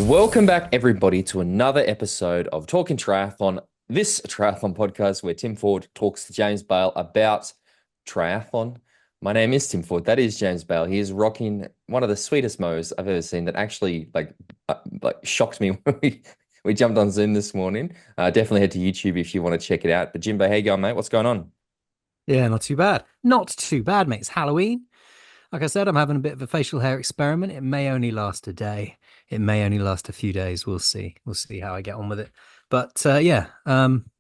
Welcome back, everybody, to another episode of Talking Triathlon. This triathlon podcast where Tim Ford talks to James Bale about triathlon. My name is Tim Ford. That is James Bale. He is rocking one of the sweetest mows I've ever seen. That actually shocked me when we jumped on Zoom this morning. Definitely head to YouTube if you want to check it out. But Jimbo, how you going, mate? What's going on? Yeah, not too bad. Not too bad, mate. It's Halloween. Like I said, I'm having a bit of a facial hair experiment. It may only last a day. It may only last a few days. We'll see. We'll see how I get on with it. But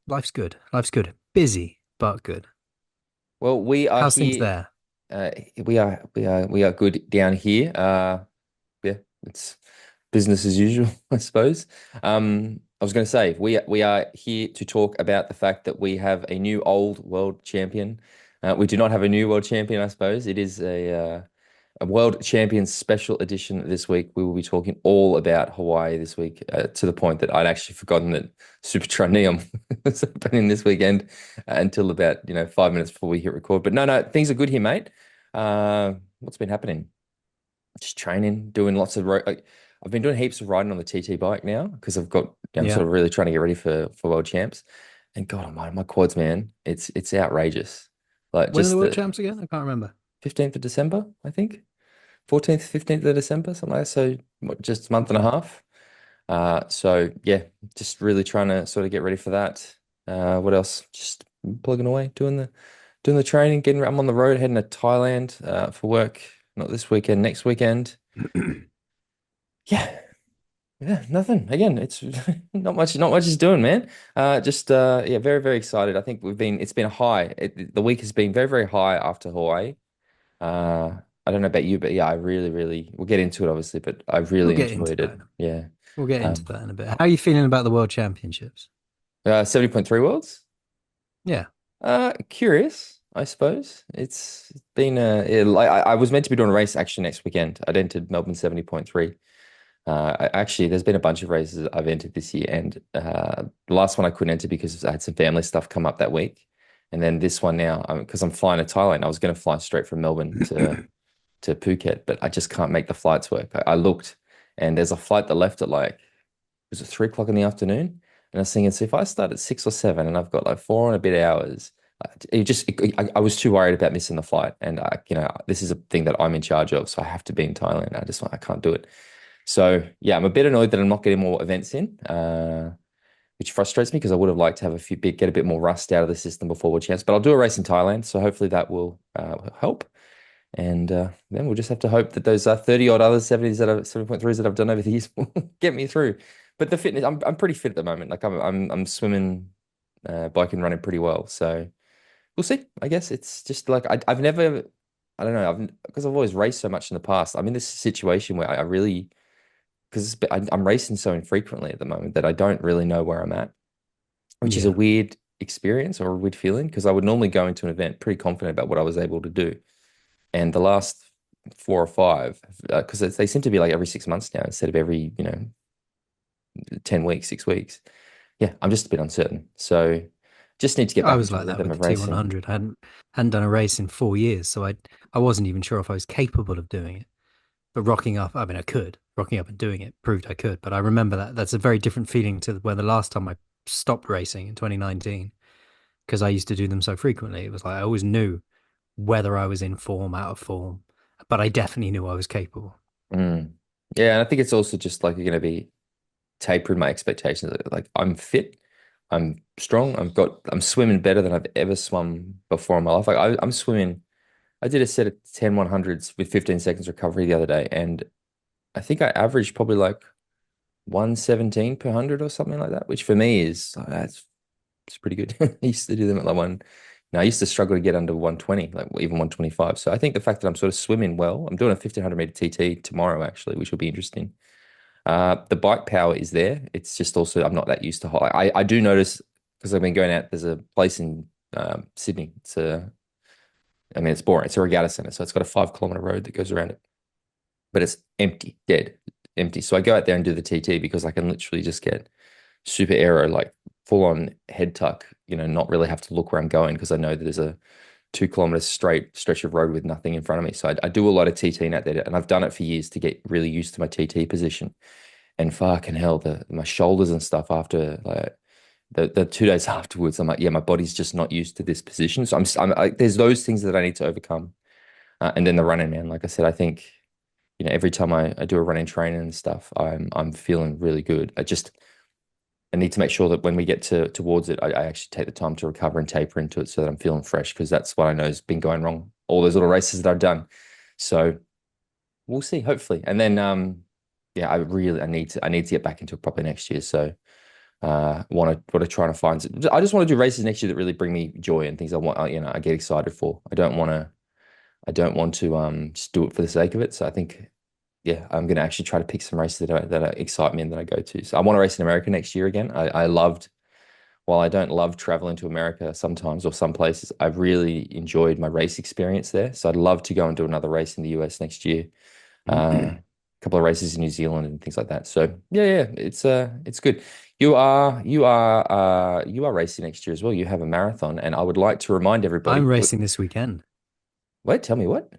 life's good. Life's good. Busy, but good. Well, we are How's things here. there? We are good down here. Yeah, it's business as usual, I suppose. I was going to say we are here to talk about the fact that we have a new old world champion. We do not have a new world champion, I suppose. It is a world champion special edition this week. We will be talking all about Hawaii this week, to the point that I'd actually forgotten that Super Triathlon was happening this weekend until about 5 minutes before we hit record. But no, things are good here, mate. What's been happening? Just training, doing lots of I've been doing heaps of riding on the TT bike now because I'm Yeah. sort of really trying to get ready for world champs. And God Almighty, my quads, man, it's outrageous. Like When are the just world the champs again? I can't remember. 15th of December, I think. 14th, 15th of December, something like that. So just a month and a Okay. half. So yeah, just really trying to sort of get ready for that. What else? Just plugging away, doing the training, I'm on the road heading to Thailand for work, not this weekend, next weekend. Yeah, yeah, nothing. Again, it's not much is doing, man. Just yeah, very, very excited. I think it's been a high. The week has been very, very high after Hawaii. I don't know about you, but yeah, I really, really, we'll get into it obviously, but I We'll really get into enjoyed that. it. Yeah. We'll get into Um, that in a bit. How are you feeling about the world championships? 70.3 worlds. Yeah. Curious, I suppose. It's been like I was meant to be doing a race actually next weekend. I'd entered Melbourne 70.3. Actually, there's been a bunch of races I've entered this year, and the last one I couldn't enter because I had some family stuff come up that week. And then this one now, because I'm flying to Thailand, I was going to fly straight from Melbourne to Phuket, but I just can't make the flights work. I looked, and there's a flight that left at was it 3 o'clock in the afternoon? And I was thinking, so if I start at 6 or 7 and I've got like four and a bit hours, I was too worried about missing the flight. And this is a thing that I'm in charge of, so I have to be in Thailand. I can't do it. So yeah, I'm a bit annoyed that I'm not getting more events in, which frustrates me because I would have liked to have get a bit more rust out of the system before World Champs. But I'll do a race in Thailand, so hopefully that will help. And then we'll just have to hope that those 30 odd other 70s 7.3s that I've done over the years will get me through. But the fitness, I'm pretty fit at the moment. Like I'm swimming, biking, running pretty well. So we'll see. I guess it's just like I've never, I don't know, because I've always raced so much in the past. I'm in this situation where I really, because I'm racing so infrequently at the moment that I don't really know where I'm at, which is a Yeah. weird experience or a weird feeling because I would normally go into an event pretty confident about what I was able to do. And the last four or five, because they seem to be like every 6 months now instead of every, 10 weeks, 6 weeks. Yeah, I'm just a bit uncertain. So just need to get I back was into a like that rhythm with the of racing. T100. I hadn't done a race in 4 years, so I wasn't even sure if I was capable of doing it. But rocking up, I mean, I could. Rocking up and doing it proved I could. But I remember that's a very different feeling to when the last time I stopped racing in 2019, because I used to do them so frequently. It was like I always knew whether I was in form, out of form, but I definitely knew I was capable. Mm. Yeah, and I think it's also just like you're going to be tapering my expectations. Like I'm fit, I'm strong, I'm swimming better than I've ever swum before in my life. Like I'm swimming. I did a set of 10 100s with 15 seconds recovery the other day, and I think I averaged probably like 117 per 100 or something like that, which for me is that's it's pretty good. I used to do them at like one. No, I used to struggle to get under 120, like even 125. So I think the fact that I'm sort of swimming well, I'm doing a 1500 meter TT tomorrow actually, which will be interesting. The bike power is there. It's just also I'm not that used to high. I do notice because I've been going out. There's a place in Sydney. I mean, it's boring. It's a regatta center, so it's got a 5 kilometer road that goes around it, but it's empty, dead, empty. So I go out there and do the TT because I can literally just get super aero, like full on head tuck, not really have to look where I'm going because I know that there's a 2 kilometer straight stretch of road with nothing in front of me. So I do a lot of TT out there and I've done it for years to get really used to my TT position. and fucking hell, the my shoulders and stuff after like the 2 days afterwards, I'm like, yeah, my body's just not used to this position. So there's those things that I need to overcome. And then the running, man, like I said, I think, every time I do a running training and stuff, I'm feeling really good. I need to make sure that when we get towards it, I actually take the time to recover and taper into it so that I'm feeling fresh, because that's what I know has been going wrong all those little races that I've done. So we'll see, hopefully. And then yeah, I need to get back into it properly next year. So want to try and find I just want to do races next year that really bring me joy and things I get excited for. I don't want to just do it for the sake of it. So I think, yeah, I'm going to actually try to pick some races that excite me and that I go to. So I want to race in America next year again. While I don't love traveling to America sometimes or some places, I've really enjoyed my race experience there. So I'd love to go and do another race in the US next year. A couple of races in New Zealand and things like that. So yeah, it's good. You are racing next year as well. You have a marathon, and I would like to remind I'm everybody. racing this weekend. Wait, tell me what?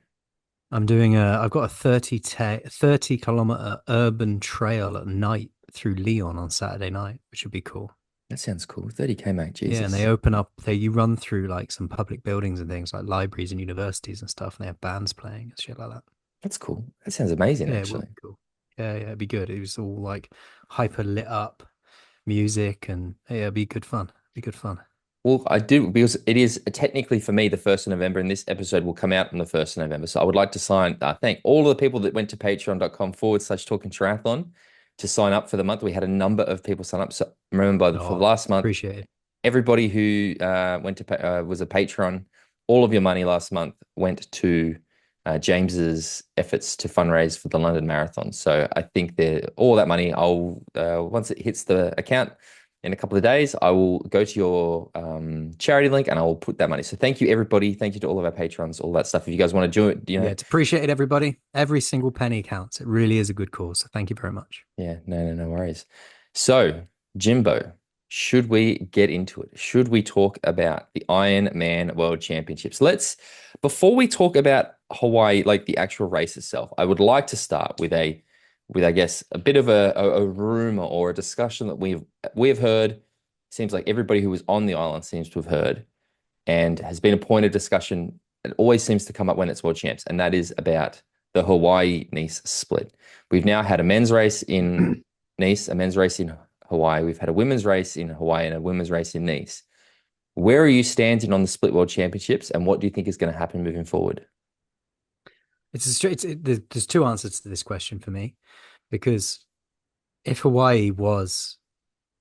I've got a 30 kilometer urban trail at night through Lyon on Saturday night, which would be cool. That sounds cool. 30K, mate. Yeah, and they Jesus. open up you run through like some public buildings and things like libraries and universities and stuff, and they have bands playing and shit like that. That's cool. That sounds amazing, Yeah, it will actually. be cool. Yeah, it'd be good. It was all like hyper lit up music and yeah, it'd be good fun. Be good fun. Well, I do, because it is technically for me the 1st of November, and this episode will come out on the 1st of November. So I would like to thank all of the people that went to patreon.com/talking triathlon to sign up for the month. We had a number of people sign up. So remember, for the Oh, last month, appreciate it. everybody who was a patron, all of your money last month went to James's efforts to fundraise for the London Marathon. So I think that all that money, I'll once it hits the account in a couple of days, I will go to your charity link and I will put that money. So thank you, everybody. Thank you to all of our patrons, all that stuff. If you guys want to do it, Yeah, it's appreciated, everybody. Every single penny counts. It really is a good cause. So thank you very much. yeah, no worries. So, Jimbo, should we get into it? Should we talk about the Ironman World Championships? Before we talk about Hawaii, like the actual race itself, I would like to start with I guess a bit of a rumor or a discussion that we have heard. Seems like everybody who was on the island seems to have heard, and has been a point of discussion. It always seems to come up when it's World Champs, and that is about the Hawaii Nice split. We've now had a men's race in Nice, a men's race in Hawaii. We've had a women's race in Hawaii and a women's race in Nice. Where are you standing on the split World Championships, and what do you think is going to happen moving forward? There's two answers to this question for me, because if Hawaii was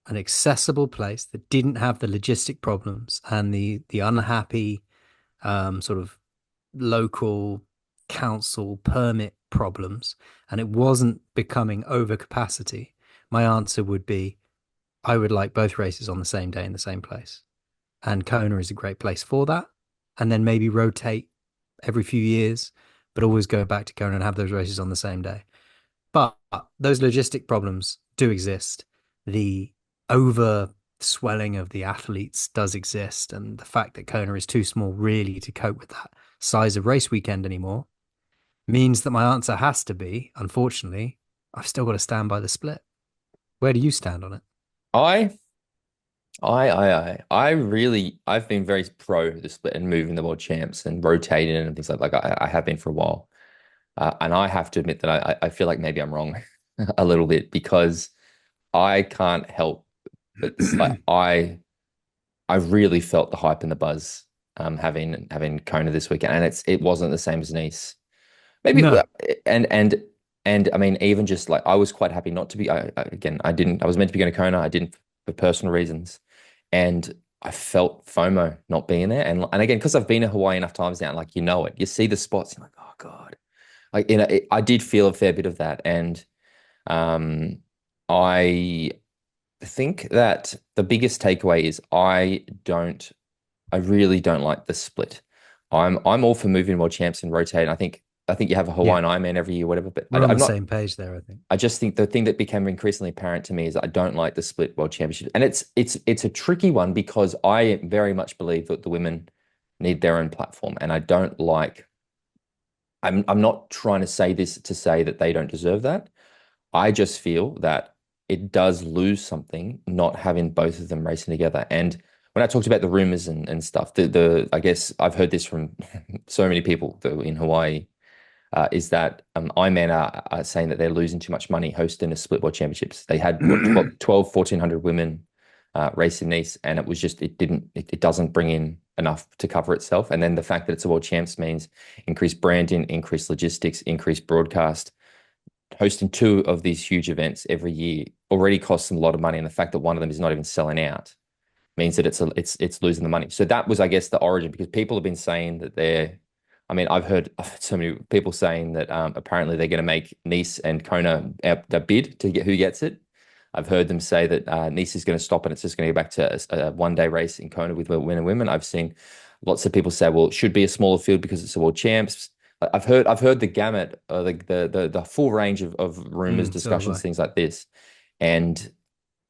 an accessible place that didn't have the logistic problems and the unhappy sort of local council permit problems, and it wasn't becoming overcapacity, my answer would be I would like both races on the same day in the same place. And Kona is a great place for that. And then maybe rotate every few years, but always go back to Kona and have those races on the same day. But those logistic problems do exist. The over swelling of the athletes does exist. And the fact that Kona is too small really to cope with that size of race weekend anymore means that my answer has to be, unfortunately, I've still got to stand by the split. Where do you stand on it? I, I've been very pro the split and moving the world champs and rotating and things like I have been for a while. And I have to admit that I feel like maybe I'm wrong a little bit, because I can't help but I really felt the hype and the buzz having Kona this weekend, and it wasn't the same as Nice. Maybe No, and and and I mean, even just like I was quite happy not to be. Again, I didn't. I was meant to be going to Kona. I didn't for personal reasons, and I felt FOMO not being there. And again, because I've been to Hawaii enough times now, like it, you see the spots, you're like, oh God, like I did feel a fair bit of that, and um, I think that the biggest takeaway is I really don't like the split. I'm all for moving world champs and rotating. I think you have a yeah, Hawaiian Ironman every year, whatever. But we're on I'm the not. same page there, I think. I just think the thing that became increasingly apparent to me is I don't like the split world championship, and it's a tricky one, because I very much believe that the women need their own platform, and I don't like. I'm not trying to say this to say that they don't deserve that. I just feel that it does lose something not having both of them racing together. And when I talked about the rumors and stuff, the I guess I've heard this from so many people in Hawaii, is that Ironman are saying that they're losing too much money hosting the split world championships. They had what 1,400 women race in Nice, and it was just it doesn't bring in enough to cover itself. And then the fact that it's a world champs means increased branding, increased logistics, increased broadcast. Hosting two of these huge events every year already costs them a lot of money, and the fact that one of them is not even selling out means that it's losing the money. So that was, I guess, the origin, because people have been saying that I mean, I've heard so many people saying that apparently they're going to make Nice and Kona a bid to get who gets it. I've heard them say that Nice is going to stop and it's just going to go back to a one-day race in Kona with men and women. I've seen lots of people say, well, it should be a smaller field because it's a world champs. I've heard the gamut, the full range of rumors, So have discussions, I. things like this. And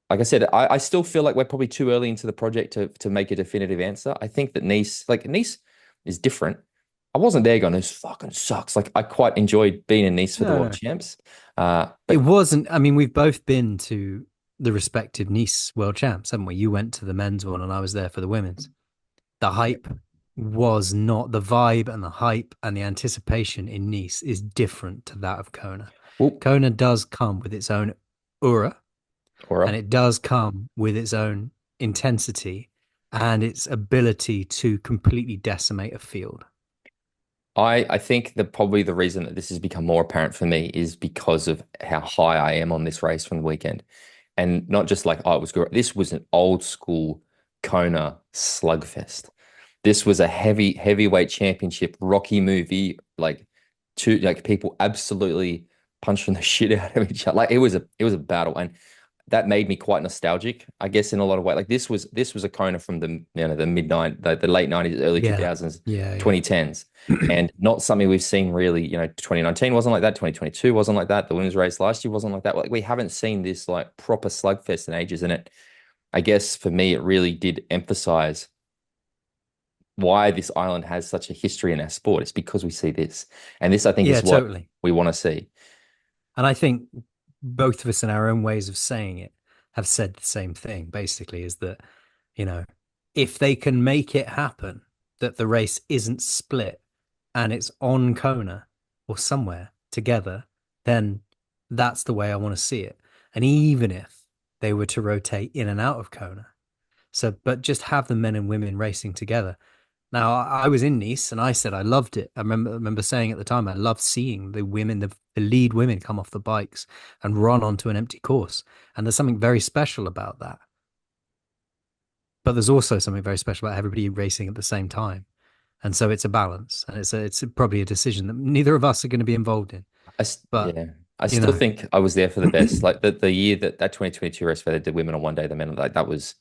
like I said, I still feel like we're probably too early into the project to make a definitive answer. I think that Nice is different. I wasn't there going, this fucking sucks. Like I quite enjoyed being in Nice for the No, World no. Champs. It But wasn't. I mean, we've both been to the respective Nice World Champs, haven't we? You went to the men's one, and I was there for the women's. The hype was not the vibe, and the hype and the anticipation in Nice is different to that of Kona. well, Kona does come with its own aura, and Aura, it does come with its own intensity and its ability to completely decimate a field. I think that probably the reason that this has become more apparent for me is because of how high I am on this race from the weekend. And not just like, oh, it was great. This was an old school Kona slugfest. This was a heavyweight championship, Rocky movie, like people absolutely punching the shit out of each other. Like it was a battle. And that made me quite nostalgic, I guess, in a lot of ways. Like this was a Kona from the the late 90s, early Yeah, 2000s, yeah, yeah. 2010s, and not something we've seen really. 2019 wasn't like that, 2022 wasn't like that, the women's race last year wasn't like that. Like we haven't seen this like proper slugfest in ages, and it, I guess, for me, it really did emphasize why this island has such a history in our sport. It's because we see this, and this I think Yeah, is what totally. we want to see. And I think both of us, in our own ways of saying it, have said the same thing, basically, is that, you know, if they can make it happen, that the race isn't split and it's on Kona or somewhere together, then that's the way I want to see it. And even if they were to rotate in and out of Kona, so, but just have the men and women racing together. Now, I was in Nice and I said I loved it. I remember saying at the time I loved seeing the women, the lead women come off the bikes and run onto an empty course. And there's something very special about that. But there's also something very special about everybody racing at the same time. And so it's a balance, and it's probably a decision that neither of us are going to be involved in. But Yeah, I you still know, think I was there for the best. Like the year that 2022 race where they did women on one day, the men, like that was,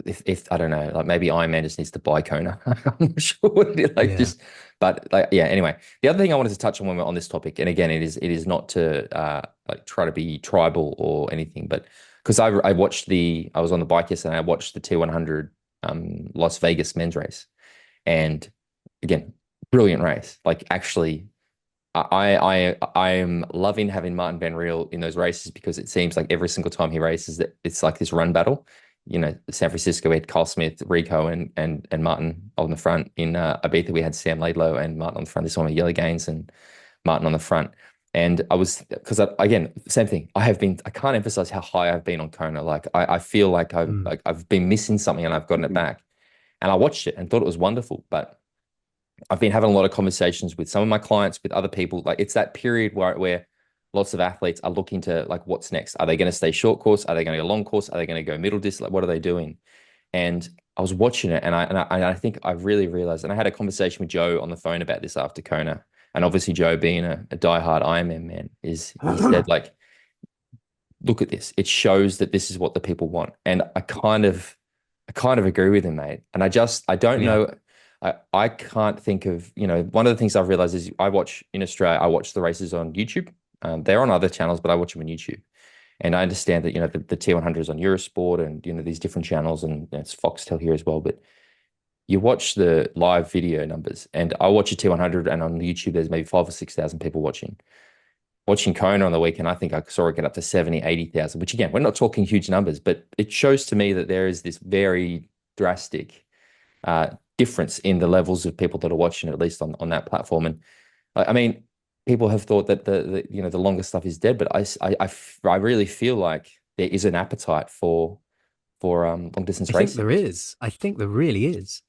if I don't know, like maybe Ironman just needs to buy Kona. I'm not sure what it, like yeah, just, but like yeah. Anyway, the other thing I wanted to touch on when we're on this topic, and again, it is not to like try to be tribal or anything, but because I was on the bike yesterday and I watched the T100 Las Vegas men's race, and again, brilliant race. Like actually, I am loving having Martin Van Riel in those races, because it seems like every single time he races that it's like this run battle. San Francisco, we had Carl Smith, Rico, and Martin on the front. In Ibiza, we had Sam Laidlow and Martin on the front. This one with Yellow Gaines and Martin on the front. And I was, because again, same thing. I can't emphasize how high I've been on Kona. Like I feel like mm, I've been missing something and I've gotten it back. And I watched it and thought it was wonderful. But I've been having a lot of conversations with some of my clients, with other people. Like it's that period where lots of athletes are looking to like, what's next? Are they going to stay short course? Are they going to go long course? Are they going to go middle distance? Like, what are they doing? And I was watching it, and I think I really realized, and I had a conversation with Joe on the phone about this after Kona. And obviously, Joe being a diehard Ironman man, he said like, look at this. It shows that this is what the people want. And I kind of agree with him, mate. And I don't yeah, know. I can't think of, one of the things I've realized is in Australia, I watch the races on YouTube. They're on other channels, but I watch them on YouTube. And I understand that, the T100 is on Eurosport and, these different channels, and it's Foxtel here as well. But you watch the live video numbers, and I watch a T100, and on YouTube, there's maybe 5 or 6,000 people watching. watching Kona on the weekend, I think I saw it get up to 70, 80,000, which again, we're not talking huge numbers, but it shows to me that there is this very drastic difference in the levels of people that are watching it, at least on that platform. And I mean, people have thought that the longer stuff is dead, but I really feel like there is an appetite for long distance I think racing. there is. I think there really is.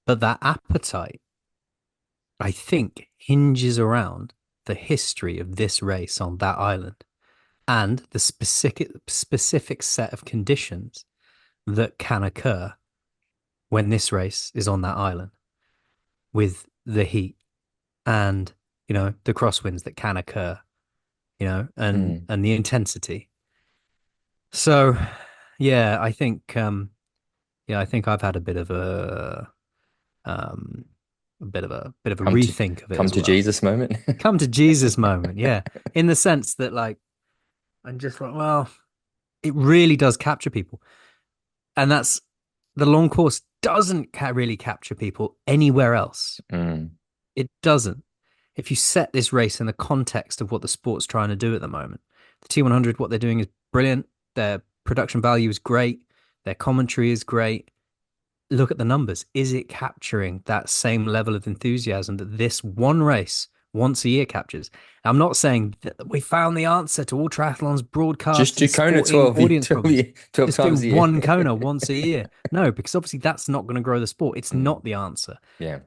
But that appetite, I think, hinges around the history of this race on that island and the specific set of conditions that can occur when this race is on that island with the heat and the crosswinds that can occur, and Mm. the intensity. So yeah, I think I've had um a bit of a Come to rethink of it come as to well. Jesus moment. Come to Jesus moment, yeah. In the sense that, like, I'm just like, well, it really does capture people. And that's the long course doesn't really capture people anywhere else. Mm. It doesn't. If you set this race in the context of what the sport's trying to do at the moment, the T100, what they're doing is brilliant. Their production value is great. Their commentary is great. Look at the numbers. Is it capturing that same level of enthusiasm that this one race once a year captures? I'm not saying that we found the answer to all triathlon's Just broadcast do and Kona sporting 12, audience 12, problems. 12 Just do times a year. one Kona once a year. No, because obviously that's not going to grow the sport. It's Mm. not the answer. Yeah.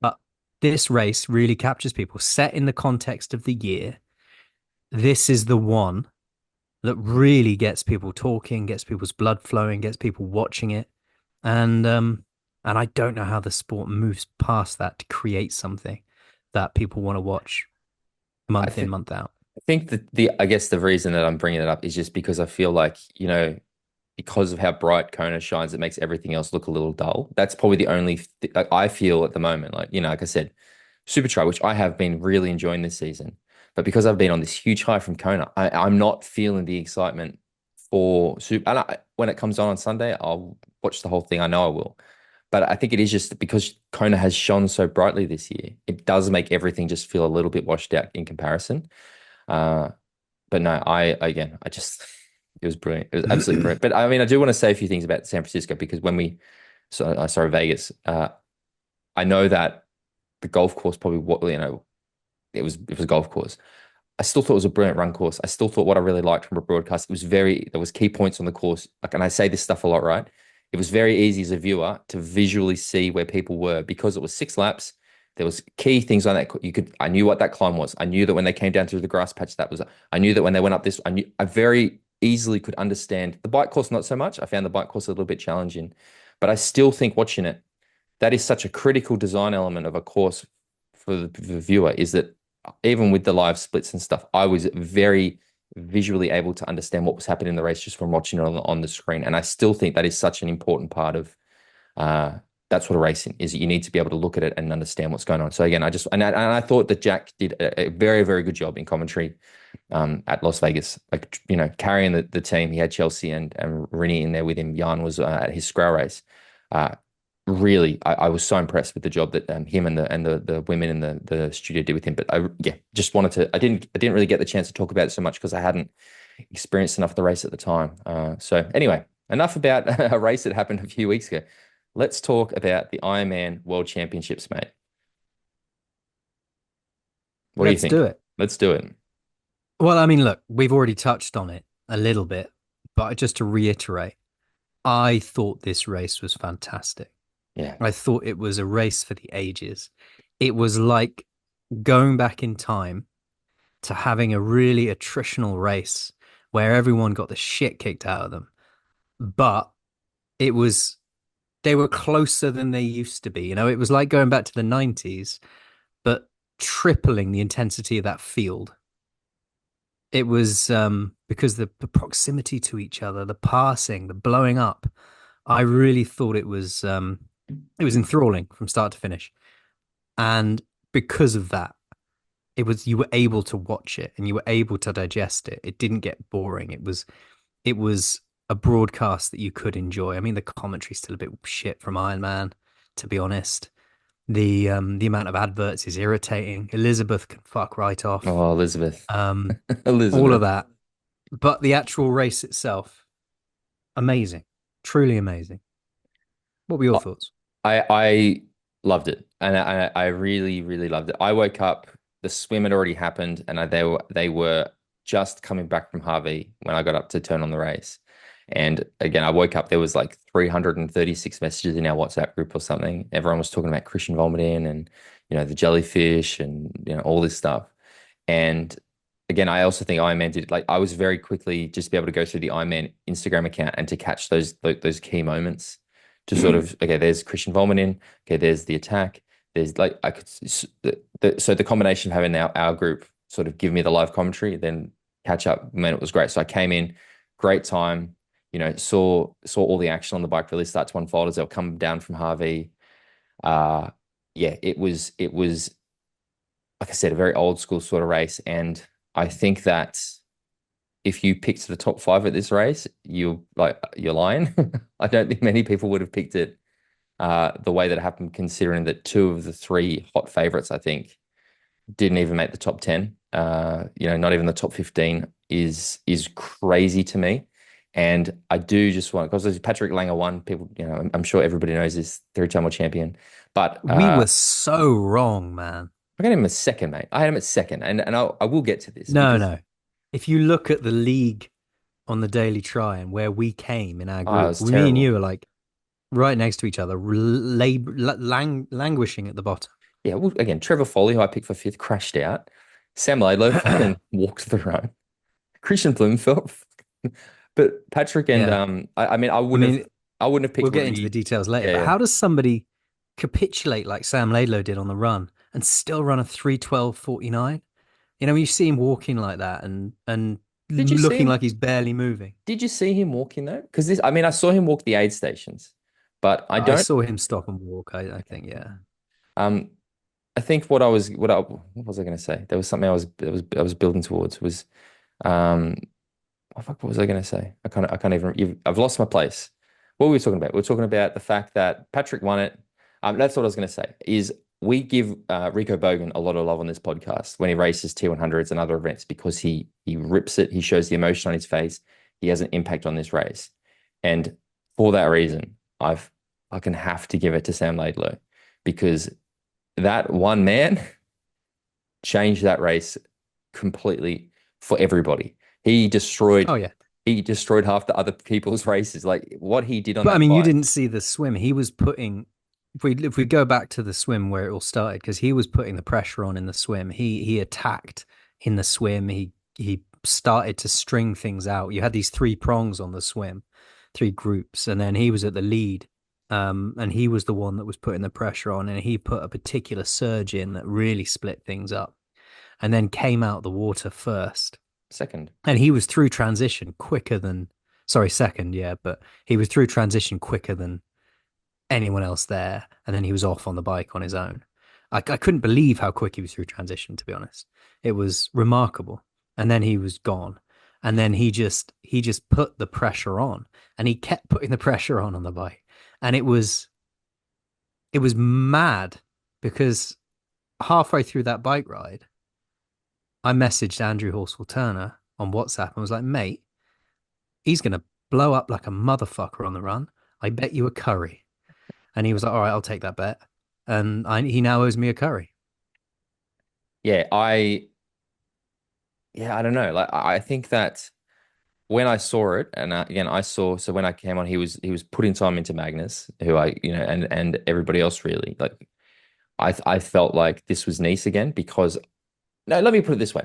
But this race really captures people. Set in the context of the year, this is the one that really gets people talking, gets people's blood flowing, gets people watching it. And I don't know how the sport moves past that to create something that people want to watch I month in, think month out. I think that the I guess the reason that I'm bringing it up is just because I feel like, because of how bright Kona shines, it makes everything else look a little dull. That's probably the only th like, I feel at the moment. Like, like I said, Super Try, which I have been really enjoying this season, but because I've been on this huge high from Kona, I'm not feeling the excitement for Super. And when it comes on Sunday, I'll watch the whole thing. I know I will. But I think it is just because Kona has shone so brightly this year, it does make everything just feel a little bit washed out in comparison. Uh, but no, I just it was brilliant. It was absolutely brilliant. But I mean, I do want to say a few things about San Francisco because sorry, Vegas. I know that the golf course probably it was a golf course. I still thought it was a brilliant run course. I still thought what I really liked from a broadcast, there was key points on the course. Like, and I say this stuff a lot, right? It was very easy as a viewer to visually see where people were because it was 6 laps. There was key things on that. I knew what that climb was. I knew that when they came down through the grass patch, I knew that when they went up this, I very easily could understand the bike course, not so much. I found the bike course a little bit challenging, but I still think watching it, that is such a critical design element of a course for the viewer is that even with the live splits and stuff, I was very visually able to understand what was happening in the race just from watching it on the screen. And I still think that is such an important part of uh, that sort of racing is that you need to be able to look at it and understand what's going on. So again, I thought that Jack did a very, very good job in commentary at Las Vegas, like, carrying the team. He had Chelsea and Rennie in there with him. Jan was at his scroll race. Uh, Really, I was so impressed with the job that him and the women in the studio did with him. But yeah, just wanted to. I didn't really get the chance to talk about it so much because I hadn't experienced enough of the race at the time. So anyway, enough about a race that happened a few weeks ago. Let's talk about the Ironman World Championships, mate. What do you Let's do think? it. Let's do it. Well, I mean, look, we've already touched on it a little bit, but just to reiterate, I thought this race was fantastic. Yeah. I thought it was a race for the ages. It was like going back in time to having a really attritional race where everyone got the shit kicked out of them. But it was, they were closer than they used to be. It was like going back to the 90s, but tripling the intensity of that field. It was because the proximity to each other, the passing, the blowing up. I really thought it was enthralling from start to finish. And because of that, you were able to watch it and you were able to digest it. It didn't get boring. It was a broadcast that you could enjoy. I mean, the commentary's still a bit shit from Iron Man, to be honest. The amount of adverts is irritating. Elizabeth can fuck right off. Oh, Elizabeth. Um, all of Elizabeth. that. But the actual race itself, amazing. Truly amazing. What were your thoughts? I loved it, and I really really loved it. I woke up, the swim had already happened, and they were just coming back from Harvey when I got up to turn on the race. And again, I woke up, there was like 336 messages in our WhatsApp group or something. Everyone was talking about Kristian vomiting and the jellyfish and all this stuff. And again, I also think Ironman did, like, I was very quickly just be able to go through the Ironman Instagram account and to catch those key moments to sort of, okay, there's Kristian vomiting, okay, there's the attack, there's like I could so the combination of having our group sort of give me the live commentary, then catch up, man, it was great. So I came in, great time, saw all the action on the bike really start to unfold as they'll come down from Harvey. Uh, yeah, it was like I said, a very old school sort of race. And I think that if you picked the top five at this race, you're lying. I don't think many people would have picked it the way that it happened, considering that two of the three hot favorites, I think, didn't even make the top 10. Not even the top 15 is crazy to me. And I do just want, because Patrick Lange won, people, I'm sure everybody knows this, three-time world champion. But We were so wrong, man. I got him at second, mate. I had him at second, and I will get to this No, because no. If you look at the league on the Daily Try and where we came in our it group, was me and terrible. you are like right next to each other, languishing at the bottom. Yeah, well, again, Trevor Foley, who I picked for fifth, crashed out. Sam Laidlow fucking walked the run. Kristian Blummenfelt, but Patrick and Yeah. I mean, I mean, I wouldn't have we'll picked get into the Reed. details later, Yeah, but yeah. how does somebody capitulate like Sam Laidlow did on the run and still run a 3:12:49? You see him walking like that and Did you see looking him? like he's barely moving. Did you see him walking though? Because this, I mean, I saw him walk the aid stations, but I I don't. saw him stop and walk, I Okay. think, yeah. Um, I think what was I going to say? There was something I was building towards was um oh, fuck, what was I going to say? I can't even, I've lost my place. What were we talking about? We are talking about the fact that Patrick won it. That's what I was going to say is we give Rico Bogan a lot of love on this podcast when he races T100s and other events because he rips it. He shows the emotion on his face. He has an impact on this race. And for that reason, I can have to give it to Sam Laidlow because that one man changed that race completely for everybody. He Oh destroyed yeah. he destroyed half the other people's races. Like what he did on But I that mean, you bike. didn't see the swim. He was putting, if we go back to the swim where it all started, because he was putting the pressure on in the swim. He attacked in the swim. He started to string things out. You had these three prongs on the swim, three groups, and then he was at the lead. And he was the one that was putting the pressure on, and he put a particular surge in that really split things up, and then came out the water first. Second. And he was through transition quicker than, sorry, second, yeah, but he was through transition quicker than anyone else there. And then he was off on the bike on his own. I couldn't believe how quick he was through transition, to be honest. It was remarkable. And then he was gone. And then he just put the pressure on, and he kept putting the pressure on the bike. And it was mad because halfway through that bike ride, I messaged Andrew Horsfall Turner on WhatsApp and was like, mate, he's going to blow up like a motherfucker on the run. I bet you a curry. And he was like, all right, I'll take that bet. And he now owes me a curry. Yeah, I don't know. Like I think that when I saw it, and again, I saw, so when I came on, he was putting time into Magnus, who and everybody else really. Like I felt like this was Nice again because no, let me put it this way.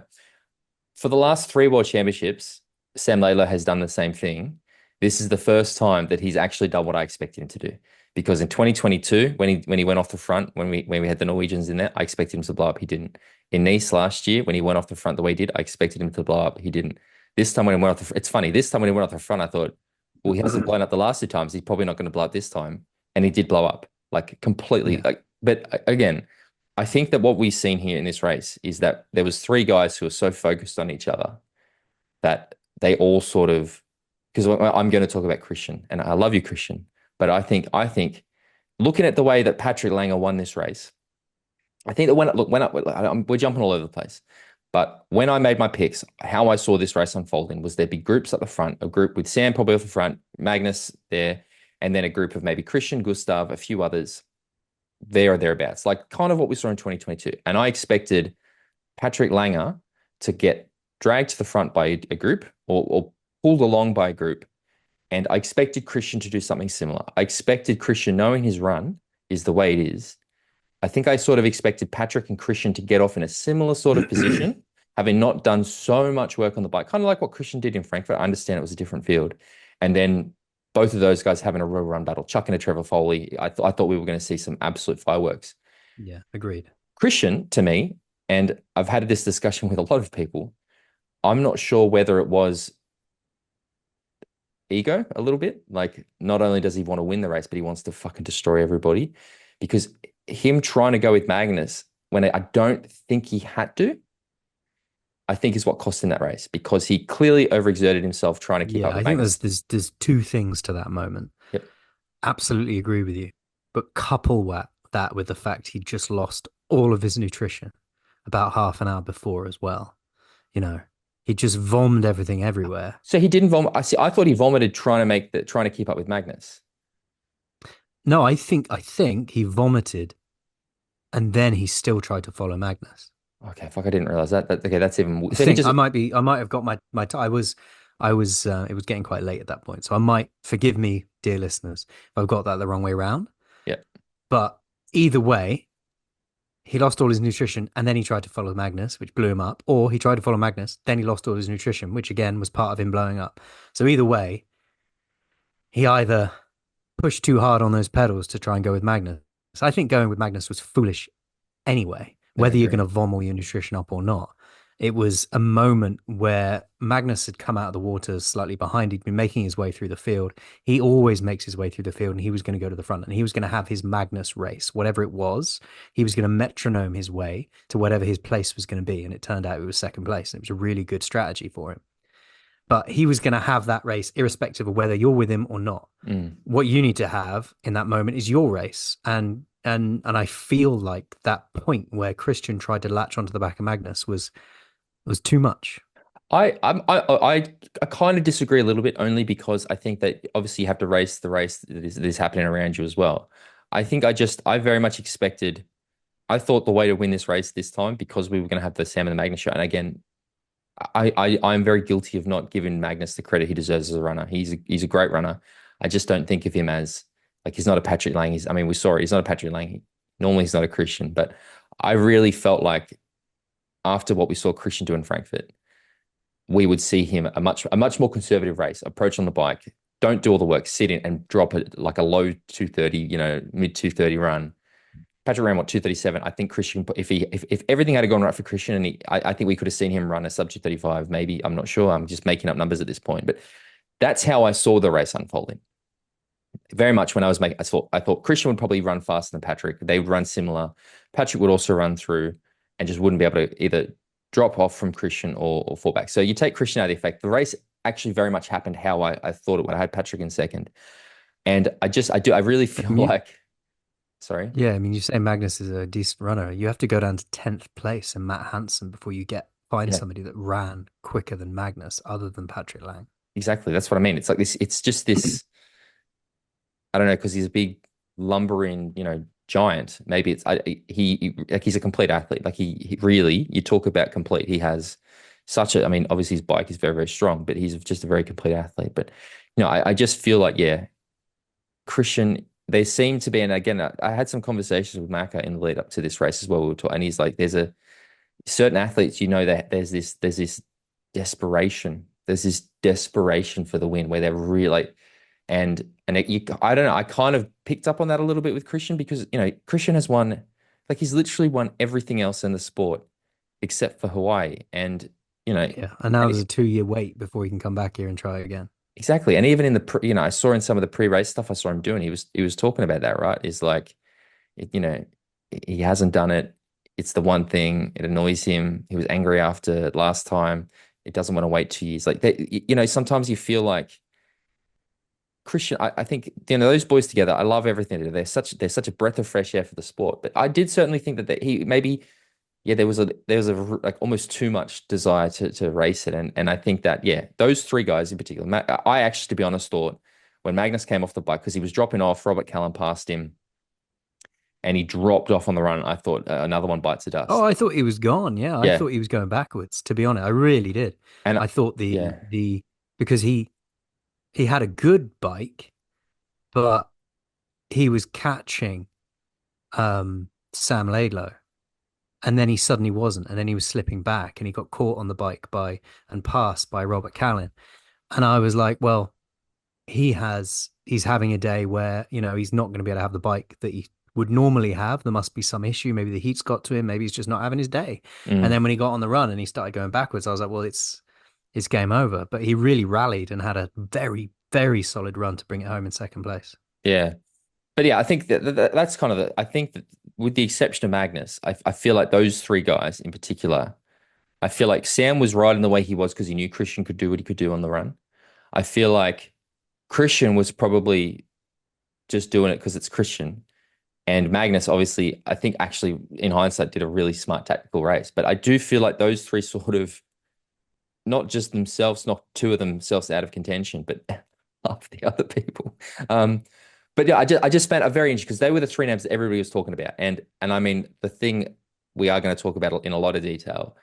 For the last three World Championships, Sam Laidlow has done the same thing. This is the first time that he's actually done what I expected him to do. Because in 2022, when he went off the front, when we had the Norwegians in there, I expected him to blow up. He didn't. In Nice last year, when he went off the front the way he did, I expected him to blow up. He didn't. This time when he went off it's funny. This time when he went off the front, I thought, well, he hasn't blown up the last two times. He's probably not going to blow up this time, and he did blow up like completely. Yeah. Like, but again, I think that what we've seen here in this race is that there was three guys who were so focused on each other that they all sort of, because I'm going to talk about Kristian, and I love you, Kristian, but I think looking at the way that Patrick Lange won this race, I think that we're jumping all over the place. But when I made my picks, how I saw this race unfolding was there'd be groups at the front, a group with Sam probably off the front, Magnus there, and then a group of maybe Kristian, Gustav, a few others there or thereabouts, like kind of what we saw in 2022. And I expected Patrick Lange to get dragged to the front by a group or pulled along by a group. And I expected Kristian to do something similar. I expected Kristian, knowing his run is the way it is. I think I sort of expected Patrick and Kristian to get off in a similar sort of position, having not done so much work on the bike, kind of like what Kristian did in Frankfurt. I understand it was a different field. And then both of those guys having a real run battle, chucking a Trevor Foley. I thought we were going to see some absolute fireworks. Yeah, agreed. Kristian, to me, and I've had this discussion with a lot of people, I'm not sure whether it was ego a little bit. Like, not only does he want to win the race, but he wants to fucking destroy everybody. Because him trying to go with Magnus when I don't think he had to, I think is what cost him that race because he clearly overexerted himself trying to keep Yeah, up with I think Magnus. there's two things to that moment. Yep. Absolutely agree with you. But couple that with the fact he just lost all of his nutrition about half an hour before as well. You know, he just vomited everything everywhere. So he didn't vomit. I thought he vomited trying to keep up with Magnus. No, I think he vomited and then he still tried to follow Magnus. Okay, fuck, I didn't realize that. Okay, that's even. I So he think just. I might have got it was getting quite late at that point. So I might, forgive me, dear listeners, if I've got that the wrong way around. Yeah. But either way, he lost all his nutrition and then he tried to follow Magnus, which blew him up. Or he tried to follow Magnus, then he lost all his nutrition, which again was part of him blowing up. So either way, he either pushed too hard on those pedals to try and go with Magnus. So I think going with Magnus was foolish anyway, Yeah, I whether you're agree. going to vom all your nutrition up or not. It was a moment where Magnus had come out of the water slightly behind. He'd been making his way through the field. He always makes his way through the field, and he was going to go to the front and he was going to have his Magnus race, whatever it was. He was going to metronome his way to whatever his place was going to be. And it turned out it was second place. And it was a really good strategy for him. But he was going to have that race irrespective of whether you're with him or not. Mm. What you need to have in that moment is your race. And I feel like that point where Kristian tried to latch onto the back of Magnus was too much. I kind of disagree a little bit only because I think that obviously you have to race the race that is happening around you as well. I very much expected. I thought the way to win this race this time because we were going to have the Sam and the Magnus show. And again, I'm very guilty of not giving Magnus the credit he deserves as a runner. He's a great runner. I just don't think of him as like he's not a Patrick Lange. I mean, we saw it. He's not a Patrick Lange. Normally he's not a Kristian, but I really felt like after what we saw Kristian do in Frankfurt, we would see him a much more conservative race, approach on the bike, don't do all the work, sit in and drop it like a low 230, mid 230 run. Patrick ran what 237. I think Kristian, if everything had gone right for Kristian, and I think we could have seen him run a sub 235. Maybe I'm not sure. I'm just making up numbers at this point, but that's how I saw the race unfolding. Very much when I thought Kristian would probably run faster than Patrick. They would run similar. Patrick would also run through and just wouldn't be able to either drop off from Kristian or fall back. So you take Kristian out of the effect. The race actually very much happened how I thought it would. I had Patrick in second. And I really feel like, sorry. Yeah, I mean, you say Magnus is a decent runner. You have to go down to 10th place in Matt Hansen before you find Yeah, somebody that ran quicker than Magnus other than Patrick Lange. exactly. That's what I mean. It's like this, it's just this, I don't know, because he's a big lumbering, giant. Maybe like he's a complete athlete. Like he really, you talk about complete. He has I mean, obviously his bike is very, very strong, but he's just a very complete athlete. But, I just feel like, yeah, Kristian, they seem to be, and again, I had some conversations with Maka in the lead up to this race as well. We were talking, and he's like, there's a certain athletes, that there's this desperation for the win where they're really like, I don't know, I kind of picked up on that a little bit with Kristian because, Kristian has won, like he's literally won everything else in the sport except for Hawaii. And, Yeah, and now there's a 2-year wait before he can come back here and try again. exactly. And even in I saw in some of the pre-race stuff I saw him doing, he was talking about that, right? Is like, you know, he hasn't done it. It's the one thing. It annoys him. He was angry after last time. It doesn't want to wait 2 years. Like that, sometimes you feel like Kristian, I think those boys together. I love everything. They're such a breath of fresh air for the sport. But I did certainly think that he maybe there was a like almost too much desire to race it, and I think that those three guys in particular. I actually, to be honest, thought when Magnus came off the bike because he was dropping off, Robert Callan passed him, and he dropped off on the run. I thought another one bites the Oh, dust. I thought he was gone. Yeah, I Yeah, thought he was going backwards, to be honest. I really did. and I thought yeah, the because he had a good bike, but he was catching Sam Laidlow, and then he suddenly wasn't, and then he was slipping back, and he got caught on the bike by and passed by Robert Callan. And I was like, well, he's having a day where, he's not going to be able to have the bike that he would normally have. There must be some issue. Maybe the heat's got to him. Maybe he's just not having his day. And mm, then when he got on the run and he started going backwards, I was like, well, it's game over. But he really rallied and had a very, very solid run to bring it home in second place. yeah. But yeah, I think that's kind of I think that with the exception of Magnus, I feel like those three guys in particular. I feel like Sam was right in the way he was because he knew Kristian could do what he could do on the run. I feel like Kristian was probably just doing it because it's Kristian. And Magnus, obviously, I think actually in hindsight did a really smart tactical race. But I do feel like those three sort of not just themselves, not two of themselves out of contention, but half the other people. Um, but yeah, I just found it very interesting because they were the three names that everybody was talking about. And I mean the thing we are going to talk about in a lot of detail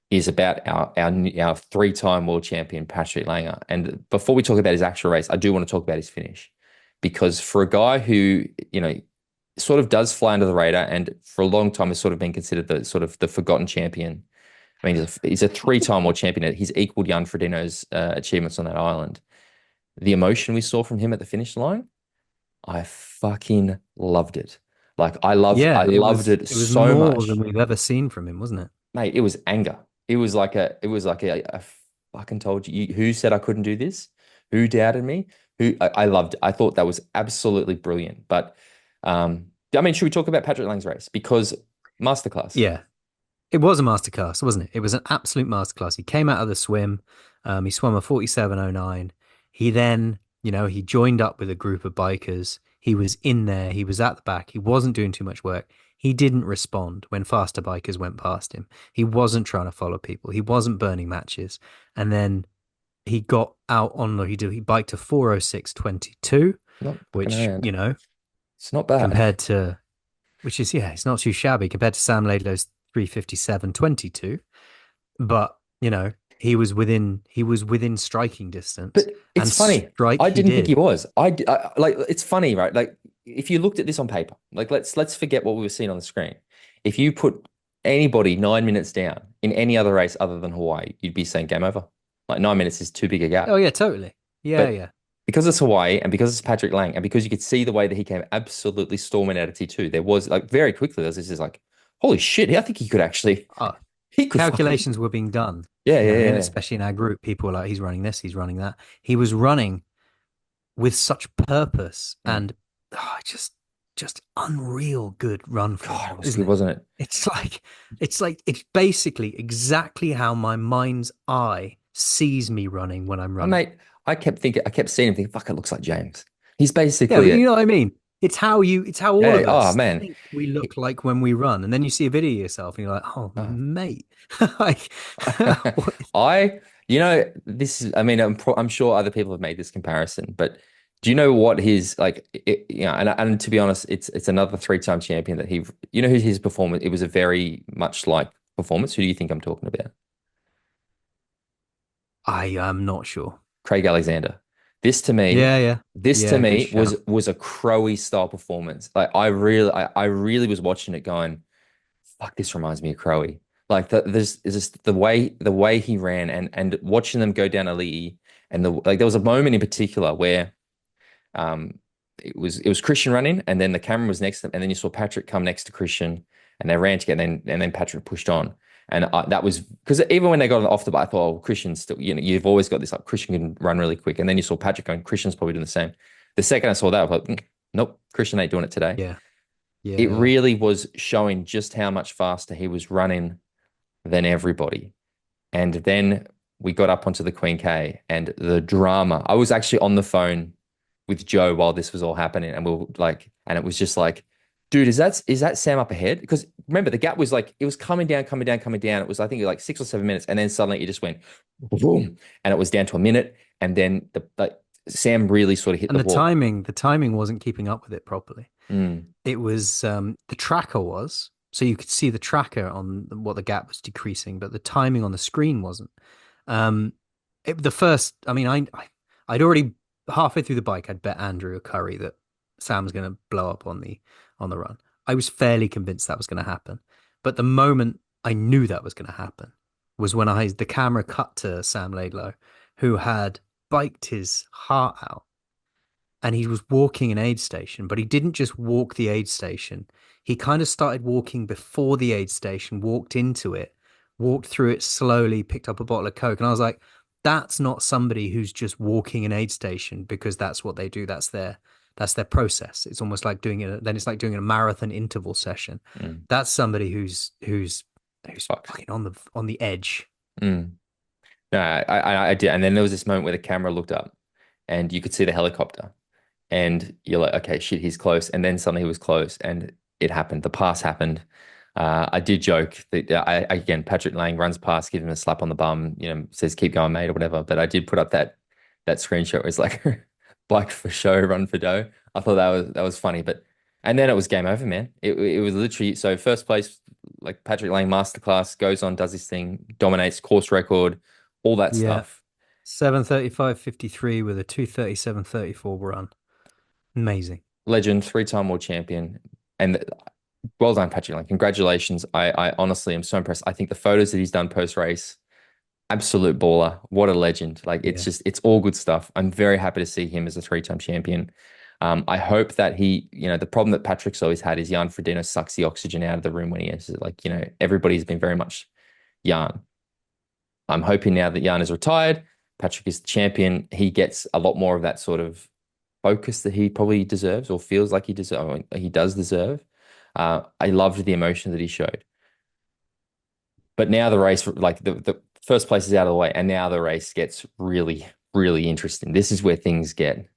is about our three-time world champion Patrick Lange. And before we talk about his actual race, I do want to talk about his finish because for a guy who sort of does fly under the radar and for a long time has sort of been considered the sort of the forgotten champion. I mean, he's a three-time world champion. He's equaled Jan Frodeno's achievements on that island. The emotion we saw from him at the finish line, I fucking loved it. Like Yeah, I loved it it was so more than much. we've ever seen from him, wasn't it? Mate, it was anger. It was like a fucking told you, who said I couldn't do this? Who doubted me? I loved it. I thought that was absolutely brilliant. But I mean, should we talk about Patrick Lang's race? Because masterclass. Yeah. It was a masterclass, wasn't it? It was an absolute masterclass. He came out of the swim. He swam a 47:09. He then, he joined up with a group of bikers. He was in there. He was at the back. He wasn't doing too much work. He didn't respond when faster bikers went past him. He wasn't trying to follow people. He wasn't burning matches. And then he got out on he biked a 4:06:22, Not fucking which, around. It's not bad. compared to which is it's not too shabby compared to Sam Laidlow's 3:57:22. But he was within striking distance, But and it's funny. strike I he didn't think he did. was. Like it's funny, right? Like if you looked at this on paper, like let's forget what we were seeing on the screen. If you put anybody 9 minutes down in any other race other than Hawaii, you'd be saying game over. Like 9 minutes is too big a Oh gap. yeah, totally. Yeah, But yeah. because it's Hawaii and because it's Patrick Lang and because you could see the way that he came absolutely storming out of T2, there was like very quickly there was this is like, holy shit, I think he could actually Uh, he could fucking Calculations were being done, yeah, yeah, and yeah. especially in our group, people were like, "He's running this, he's running that." He was running with such purpose Mm. and just unreal good run form, God, it was isn't good, it? wasn't it? It's basically exactly how my mind's eye sees me running when I'm Oh, running. mate, I kept seeing him thinking, fuck, it looks like James. He's Yeah, basically but you it. know what I mean? It's how all Yeah. of Oh us man. think we He- look like when we run, and then you see a video of yourself and you're like, "Oh, oh. mate." Like, what- I, this is, I mean, I'm sure other people have made this comparison, but do you know what his like, and to be honest, it's another three-time champion that who his performance, it was a very much like performance. Who do you think I'm talking about? I am not sure. Craig Alexander. This to me, Yeah, yeah, this to yeah. Good me was shout. was a Crowy style performance. Like I really was watching it going, fuck, this reminds me of Crowy. Like there's just the way he ran and watching them go down Ali'i and there was a moment in particular where um it was Kristian running and then the camera was next to them and then you saw Patrick come next to Kristian and they ran together and then Patrick pushed on and that was because even when they got off the bike I thought, oh, Christian's still you've always got this like Kristian can run really quick and then you saw Patrick going, Christian's probably doing the same. The second I saw that I was like, nope, Kristian ain't doing it today. Yeah, It yeah, yeah. really was showing just how much faster he was running than everybody. And then we got up onto the Queen K and the drama. I was actually on the phone with Joe while this was all happening, and we were like, and it was just like, dude, is that Sam up ahead? Because remember, the gap was like it was coming down, coming down, coming down. It was I think like 6 or 7 minutes, and then suddenly it just went boom, and it was down to a minute, and then the like Sam really sort of hit And the wall. the timing wasn't keeping up with it properly. Mm, It was the tracker was, so you could see the tracker on what the gap was decreasing, but the timing on the screen wasn't. Um, the first, I mean, I'd already halfway through the bike, I'd bet Andrew or Curry that Sam was going to blow up on the run. I was fairly convinced that was going to happen, but the moment I knew that was going to happen was when the camera cut to Sam Laidlow, who had biked his heart out and he was walking an aid station, but he didn't just walk the aid station. He kind of started walking before the aid station, walked into it, walked through it slowly, picked up a bottle of Coke. And I was like, that's not somebody who's just walking an aid station because that's what they do. That's their process. It's almost like doing it. Then it's like doing a marathon interval session. mm, That's somebody who's fucked. fucking on the edge. Mm. No, I did, and then there was this moment where the camera looked up, and you could see the helicopter, and you're like, okay, shit, he's close, and then suddenly he was close, and it happened. The pass happened. I did joke that again, Patrick Lange runs past, gives him a slap on the bum, says keep going, mate, or whatever. But I did put up that screenshot where it's like bike for show, run for dough. I thought that was funny, but and then it was game over, man. It was literally so first place, like Patrick Lange masterclass goes on, does his thing, dominates course record, all that Yeah. stuff. 7:35:53 with a 2:37:34 run. Amazing. Legend, three-time world champion, and well done, Patrick Lange. Congratulations. I honestly am so impressed. I think the photos that he's done post race, absolute baller. What a legend. Like Yeah. it's all good stuff. I'm very happy to see him as a three-time champion. I hope that the problem that Patrick's always had is Jan Frodeno sucks the oxygen out of the room when he enters. Like, everybody's been very much Jan. I'm hoping now that Jan is retired, Patrick is the champion, he gets a lot more of that sort of focus that he probably deserves or feels like he does deserve. I loved the emotion that he showed. But now the race, like the first place is out of the way, and now the race gets really, really interesting. This is where things get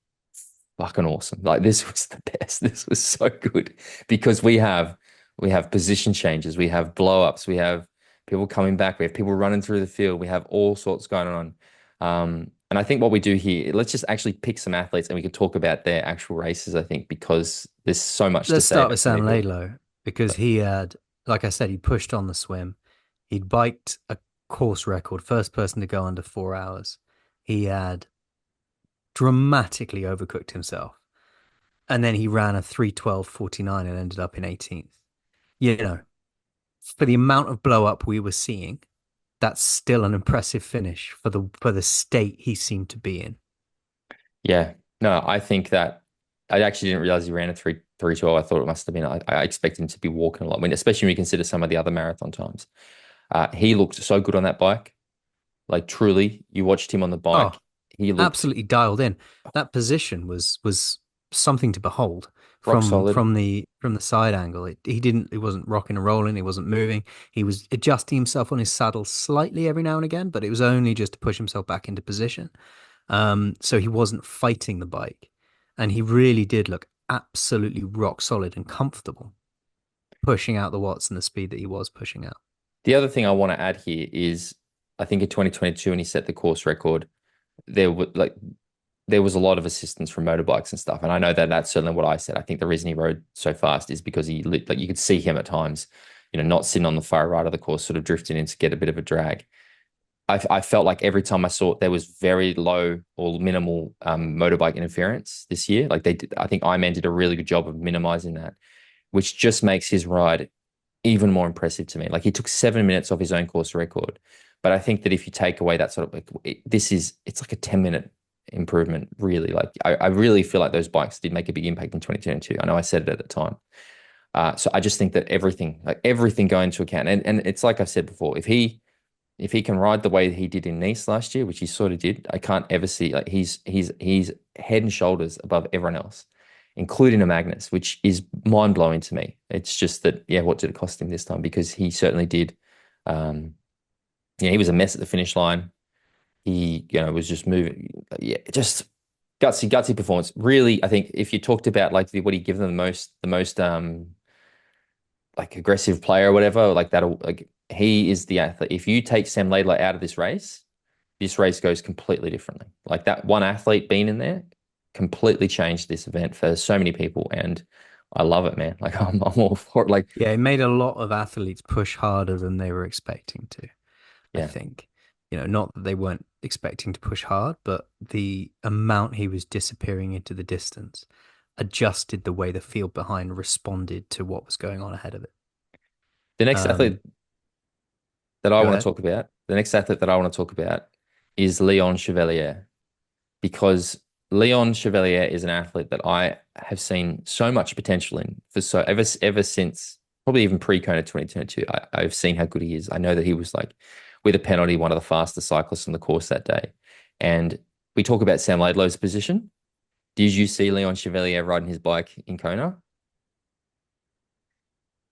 fucking awesome. Like this was the best. This was so good because we have position changes, we have blow ups, we have people coming back, we have people running through the field, we have all sorts going on. And I think what we do here, let's just actually pick some athletes and we could talk about their actual races, I think, because there's so much to Let's say start about with so many Sam people. Laidlow because he had, like I said, he pushed on the swim. He'd biked a course record, first person to go under 4 hours. He had dramatically overcooked himself. And then he ran a 3:12:49 and ended up in 18th. You know, for the amount of blow up we were seeing, that's still an impressive finish for the state he seemed to be in. Yeah. No, I think that I actually didn't realize he ran a 3:12. I thought it must have been. I expect him to be walking a lot. I mean, especially when you consider some of the other marathon times. He looked so good on that bike. Like truly, you watched him on the Oh, bike. He looked absolutely dialed in. That position was something to behold rock from solid. from the from the side angle. He wasn't rocking and rolling, he wasn't moving. He was adjusting himself on his saddle slightly every now and again, but it was only just to push himself back into position. So he wasn't fighting the bike. And he really did look absolutely rock solid and comfortable pushing out the watts and the speed that he was pushing out. The other thing I want to add here is, I think in 2022 when he set the course record, there was a lot of assistance from motorbikes and stuff. And I know that that's certainly what I said. I think the reason he rode so fast is because like you could see him at times, not sitting on the far right of the course, sort of drifting in to get a bit of a drag. I felt like every time I saw it, there was very low or minimal motorbike interference this year. Like they did, I think Ironman did a really good job of minimizing that, which just makes his ride even more impressive to me. Like he took 7 minutes off his own course record. But I think that if you take away that sort of like it's like a 10-minute improvement, really. Like I really feel like those bikes did make a big impact in 2022. I know I said it at the time. So I just think that everything going into account, and it's like I've said before, if he can ride the way he did in Nice last year, which he sort of did, I can't ever see like he's head and shoulders above everyone else, including a Magnus, which is mind blowing to me. It's just that, yeah, what did it cost him this time? Because he certainly did. Um, he was a mess at the finish line. He, was just moving. Yeah, just gutsy performance. Really, I think if you talked about like what he given them the most like aggressive player or whatever, like that'll like he is the athlete. If you take Sam Laidlow out of this race goes completely differently. Like that one athlete being in there completely changed this event for so many people, and I love it, man. Like I'm all for it. Like, Yeah, it made a lot of athletes push harder than they were expecting to, I yeah. think. Not that they weren't expecting to push hard, but the amount he was disappearing into the distance adjusted the way the field behind responded to what was going on ahead of it. The next athlete Um, that I Go want to ahead. talk about, the next athlete that I want to talk about is Leon Chevalier, because Leon Chevalier is an athlete that I have seen so much potential in for so ever since probably even pre-Kona 2022. I've seen how good he is. I know that he was like with a penalty one of the fastest cyclists on the course that day. And we talk about Sam Laidlow's position. Did you see Leon Chevalier riding his bike in Kona?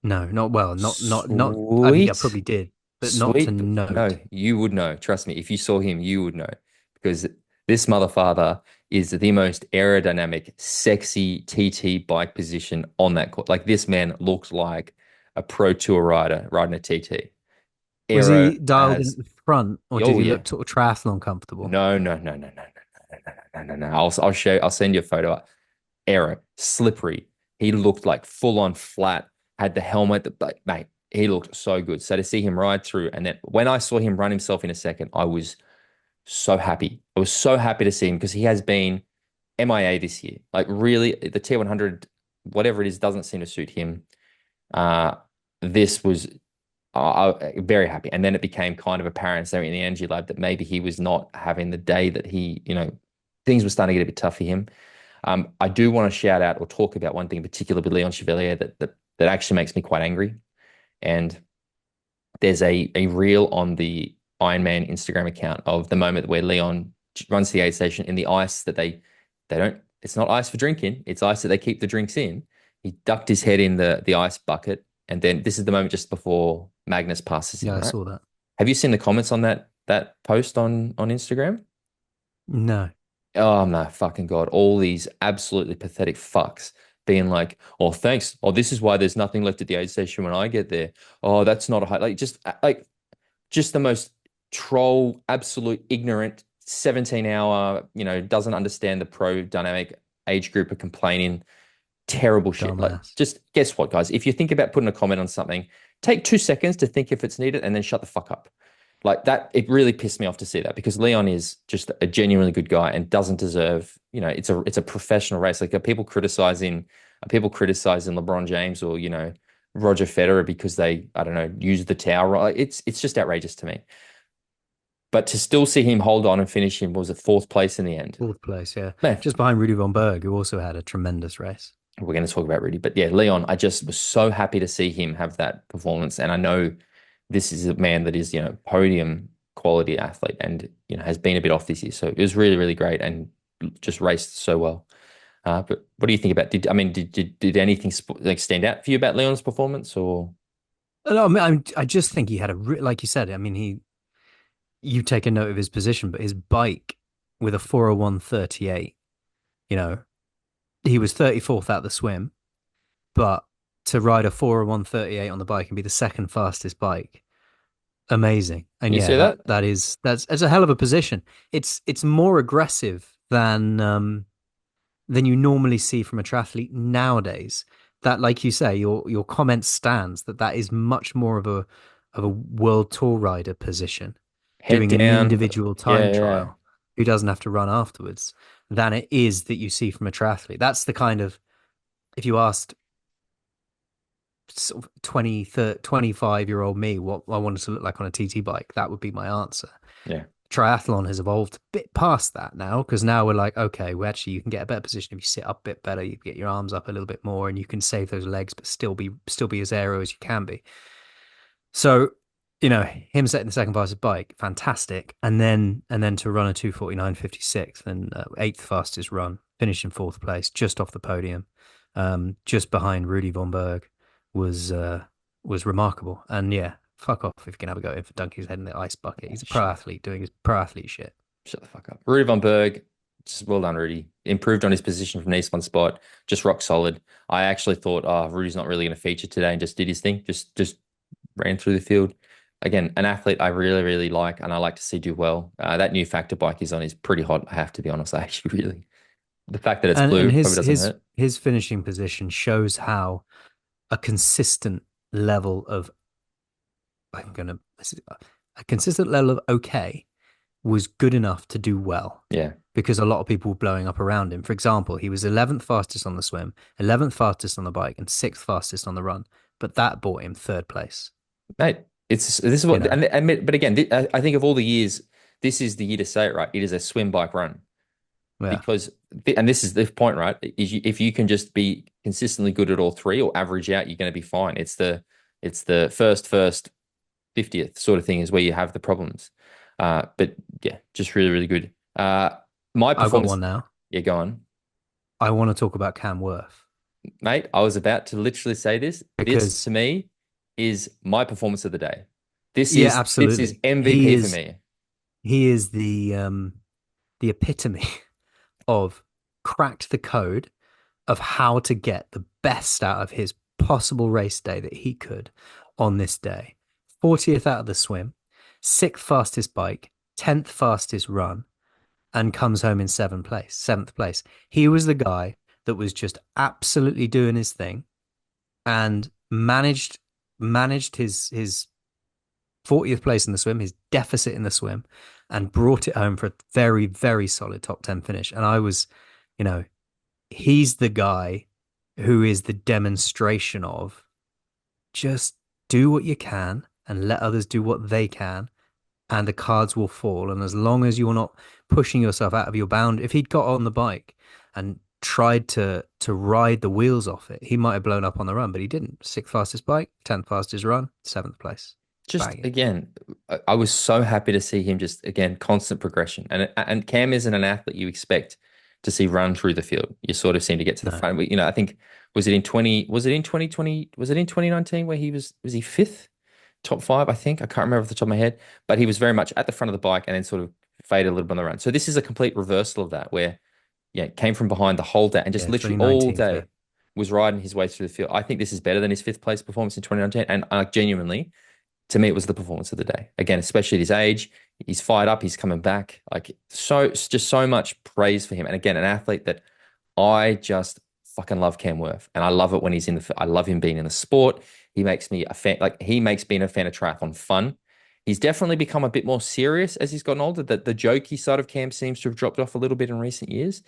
No, not well, not. I mean, I Sweet. probably did, but not to Sweet. No, note. you would know. Trust me. If you saw him, you would know. Because this motherfather is the most aerodynamic, sexy TT bike position on that course. Like this man looks like a pro tour rider riding a TT. Was Aero he dialed in as at the front, or did oh he yeah. look sort of triathlon comfortable? No, no, no, no, no, no, no, no, no, no. I'll show I'll send you a photo. Aero, slippery. He looked like full on flat, had the helmet that like, mate, he looked so good. So to see him ride through, and then when I saw him run himself in a second, I was so happy. I was so happy to see him because he has been MIA this year. Like really, the T100, whatever it is, doesn't seem to suit him. Uh, this was very happy. And then it became kind of apparent there in the energy lab that maybe he was not having the day that things were starting to get a bit tough for him. I do want to shout out or talk about one thing in particular with Leon Chevalier that actually makes me quite angry. And there's a reel on the Ironman Instagram account of the moment where Leon runs to the aid station in the ice that they don't. It's not ice for drinking. It's ice that they keep the drinks in. He ducked his head in the ice bucket, and then this is the moment just before Magnus passes him. Yeah, I Right? saw that. Have you seen the comments on that post on Instagram? No. Oh my fucking God. All these absolutely pathetic fucks being like, oh, thanks. Oh, this is why there's nothing left at the aid station when I get there. Oh, that's not a high. Just the most troll, absolute ignorant 17-hour, doesn't understand the pro dynamic age group of complaining. Terrible shit. Like, Dumbass. just guess what, guys? If you think about putting a comment on something, take 2 seconds to think if it's needed and then shut the fuck up. Like that, it really pissed me off to see that because Leon is just a genuinely good guy and doesn't deserve, it's a professional race. Like are people criticizing LeBron James or, Roger Federer because they, I don't know, use the towel. Right? It's just outrageous to me. But to still see him hold on and finish him was a fourth place in the end. Fourth place, yeah. Man, Just behind Rudy von Berg, who also had a tremendous race. we're going to talk about Rudy. But yeah, Leon, I just was so happy to see him have that performance. And I know this is a man that is, podium quality athlete and, has been a bit off this year. So it was really, really great and just raced so well. But what do you think about, did anything like stand out for you about Leon's performance or? No, I just think he had like you said, I mean, you take a note of his position, but his bike with a 4:01:38, you know, he was 34th out the swim, but to ride a 4:01:38 on the bike and be the second fastest bike, amazing. And You yeah, see that? that's a hell of a position. It's more aggressive than you normally see from a triathlete nowadays. That, like you say, your comment stands that is much more of a world tour rider position, Head doing an down. individual Yeah, time yeah. trial, who doesn't have to run afterwards, than it is that you see from a triathlete. That's the kind of, if you asked sort of 20, 30, 25-year-old me what I wanted to look like on a TT bike, that would be my answer. Yeah. Triathlon has evolved a bit past that now because now we're like, okay, well, actually, you can get a better position if you sit up a bit better, you can get your arms up a little bit more, and you can save those legs, but still be as aero as you can be. So, him setting the second fastest bike, fantastic, and then to run a 2:49:56 and eighth fastest run, finish in fourth place, just off the podium, just behind Rudy von Berg, was was remarkable. And yeah, fuck off if you can have a go in for dunking his head in the ice bucket. He's a pro Shut, athlete doing his pro athlete shit. shut the fuck up. Rudy von Berg, just well done, Rudy. Improved on his position from the east one spot, just rock solid. I actually thought, oh, Rudy's not really going to feature today, and just did his thing. Just ran through the field. Again, an athlete I really, really like, and I like to see do well. That new factor bike he's on is pretty hot. I have to be honest. I actually really the fact that it's And blue probably his doesn't his hurt. his finishing position shows how a consistent level of I'm gonna this is- a consistent level of okay was good enough to do well Yeah, because a lot of people were blowing up around him. For example, he was 11th fastest on the swim, 11th fastest on the bike, and 6th fastest on the run. But that bought him third place, mate. This is you what, know? but again, I think of all the years, this is the year to say it, right? It is a swim, bike, run. Yeah. Because and this is the point, right? If you can just be consistently good at all three or average out, you're going to be fine. It's the first 50th sort of thing is where you have the problems. But yeah, just really, really good. My I've got performance, one now. yeah, go on, I want to talk about Cam Worth mate. I was about to literally say this. This because, to me is my performance of the day. This yeah, is this is absolutely. MVP for me. He is the epitome of cracked the code of how to get the best out of his possible race day that he could on this day. 40th out of the swim, 6th fastest bike, 10th fastest run, and comes home in seventh place. He was the guy that was just absolutely doing his thing and managed his 40th place in the swim, his deficit in the swim, and brought it home for a very, very solid top 10 finish. And I was, you know, he's the guy who is the demonstration of just do what you can and let others do what they can, and the cards will fall. And as long as you're not pushing yourself out of your bound, if he'd got on the bike and tried to ride the wheels off it, he might have blown up on the run, but he didn't. Sixth fastest bike, 10th fastest run, seventh place. Just Banging. again, I was so happy to see him just again constant progression. And Cam isn't an athlete you expect to see run through the field. You sort of seem to get to the No. front. I think was it in 2020, was it in 2019 where he fifth, top five, I think. I can't remember off the top of my head, but he was very much at the front of the bike and then sort of faded a little bit on the run. So this is a complete reversal of that, where yeah, came from behind the whole day and just Yeah, literally all 2019 day for was riding his way through the field. I think this is better than his fifth place performance in 2019. And genuinely, to me, it was the performance of the day. Again, especially at his age, he's fired up, he's coming back. Like just so much praise for him. And again, an athlete that I just fucking love Cam Worth, and I love it when he's in the. I love him being in the sport. He makes me a fan. Like he makes being a fan of triathlon fun. He's definitely become a bit more serious as he's gotten older. The jokey side of Cam seems to have dropped off a little bit in recent years,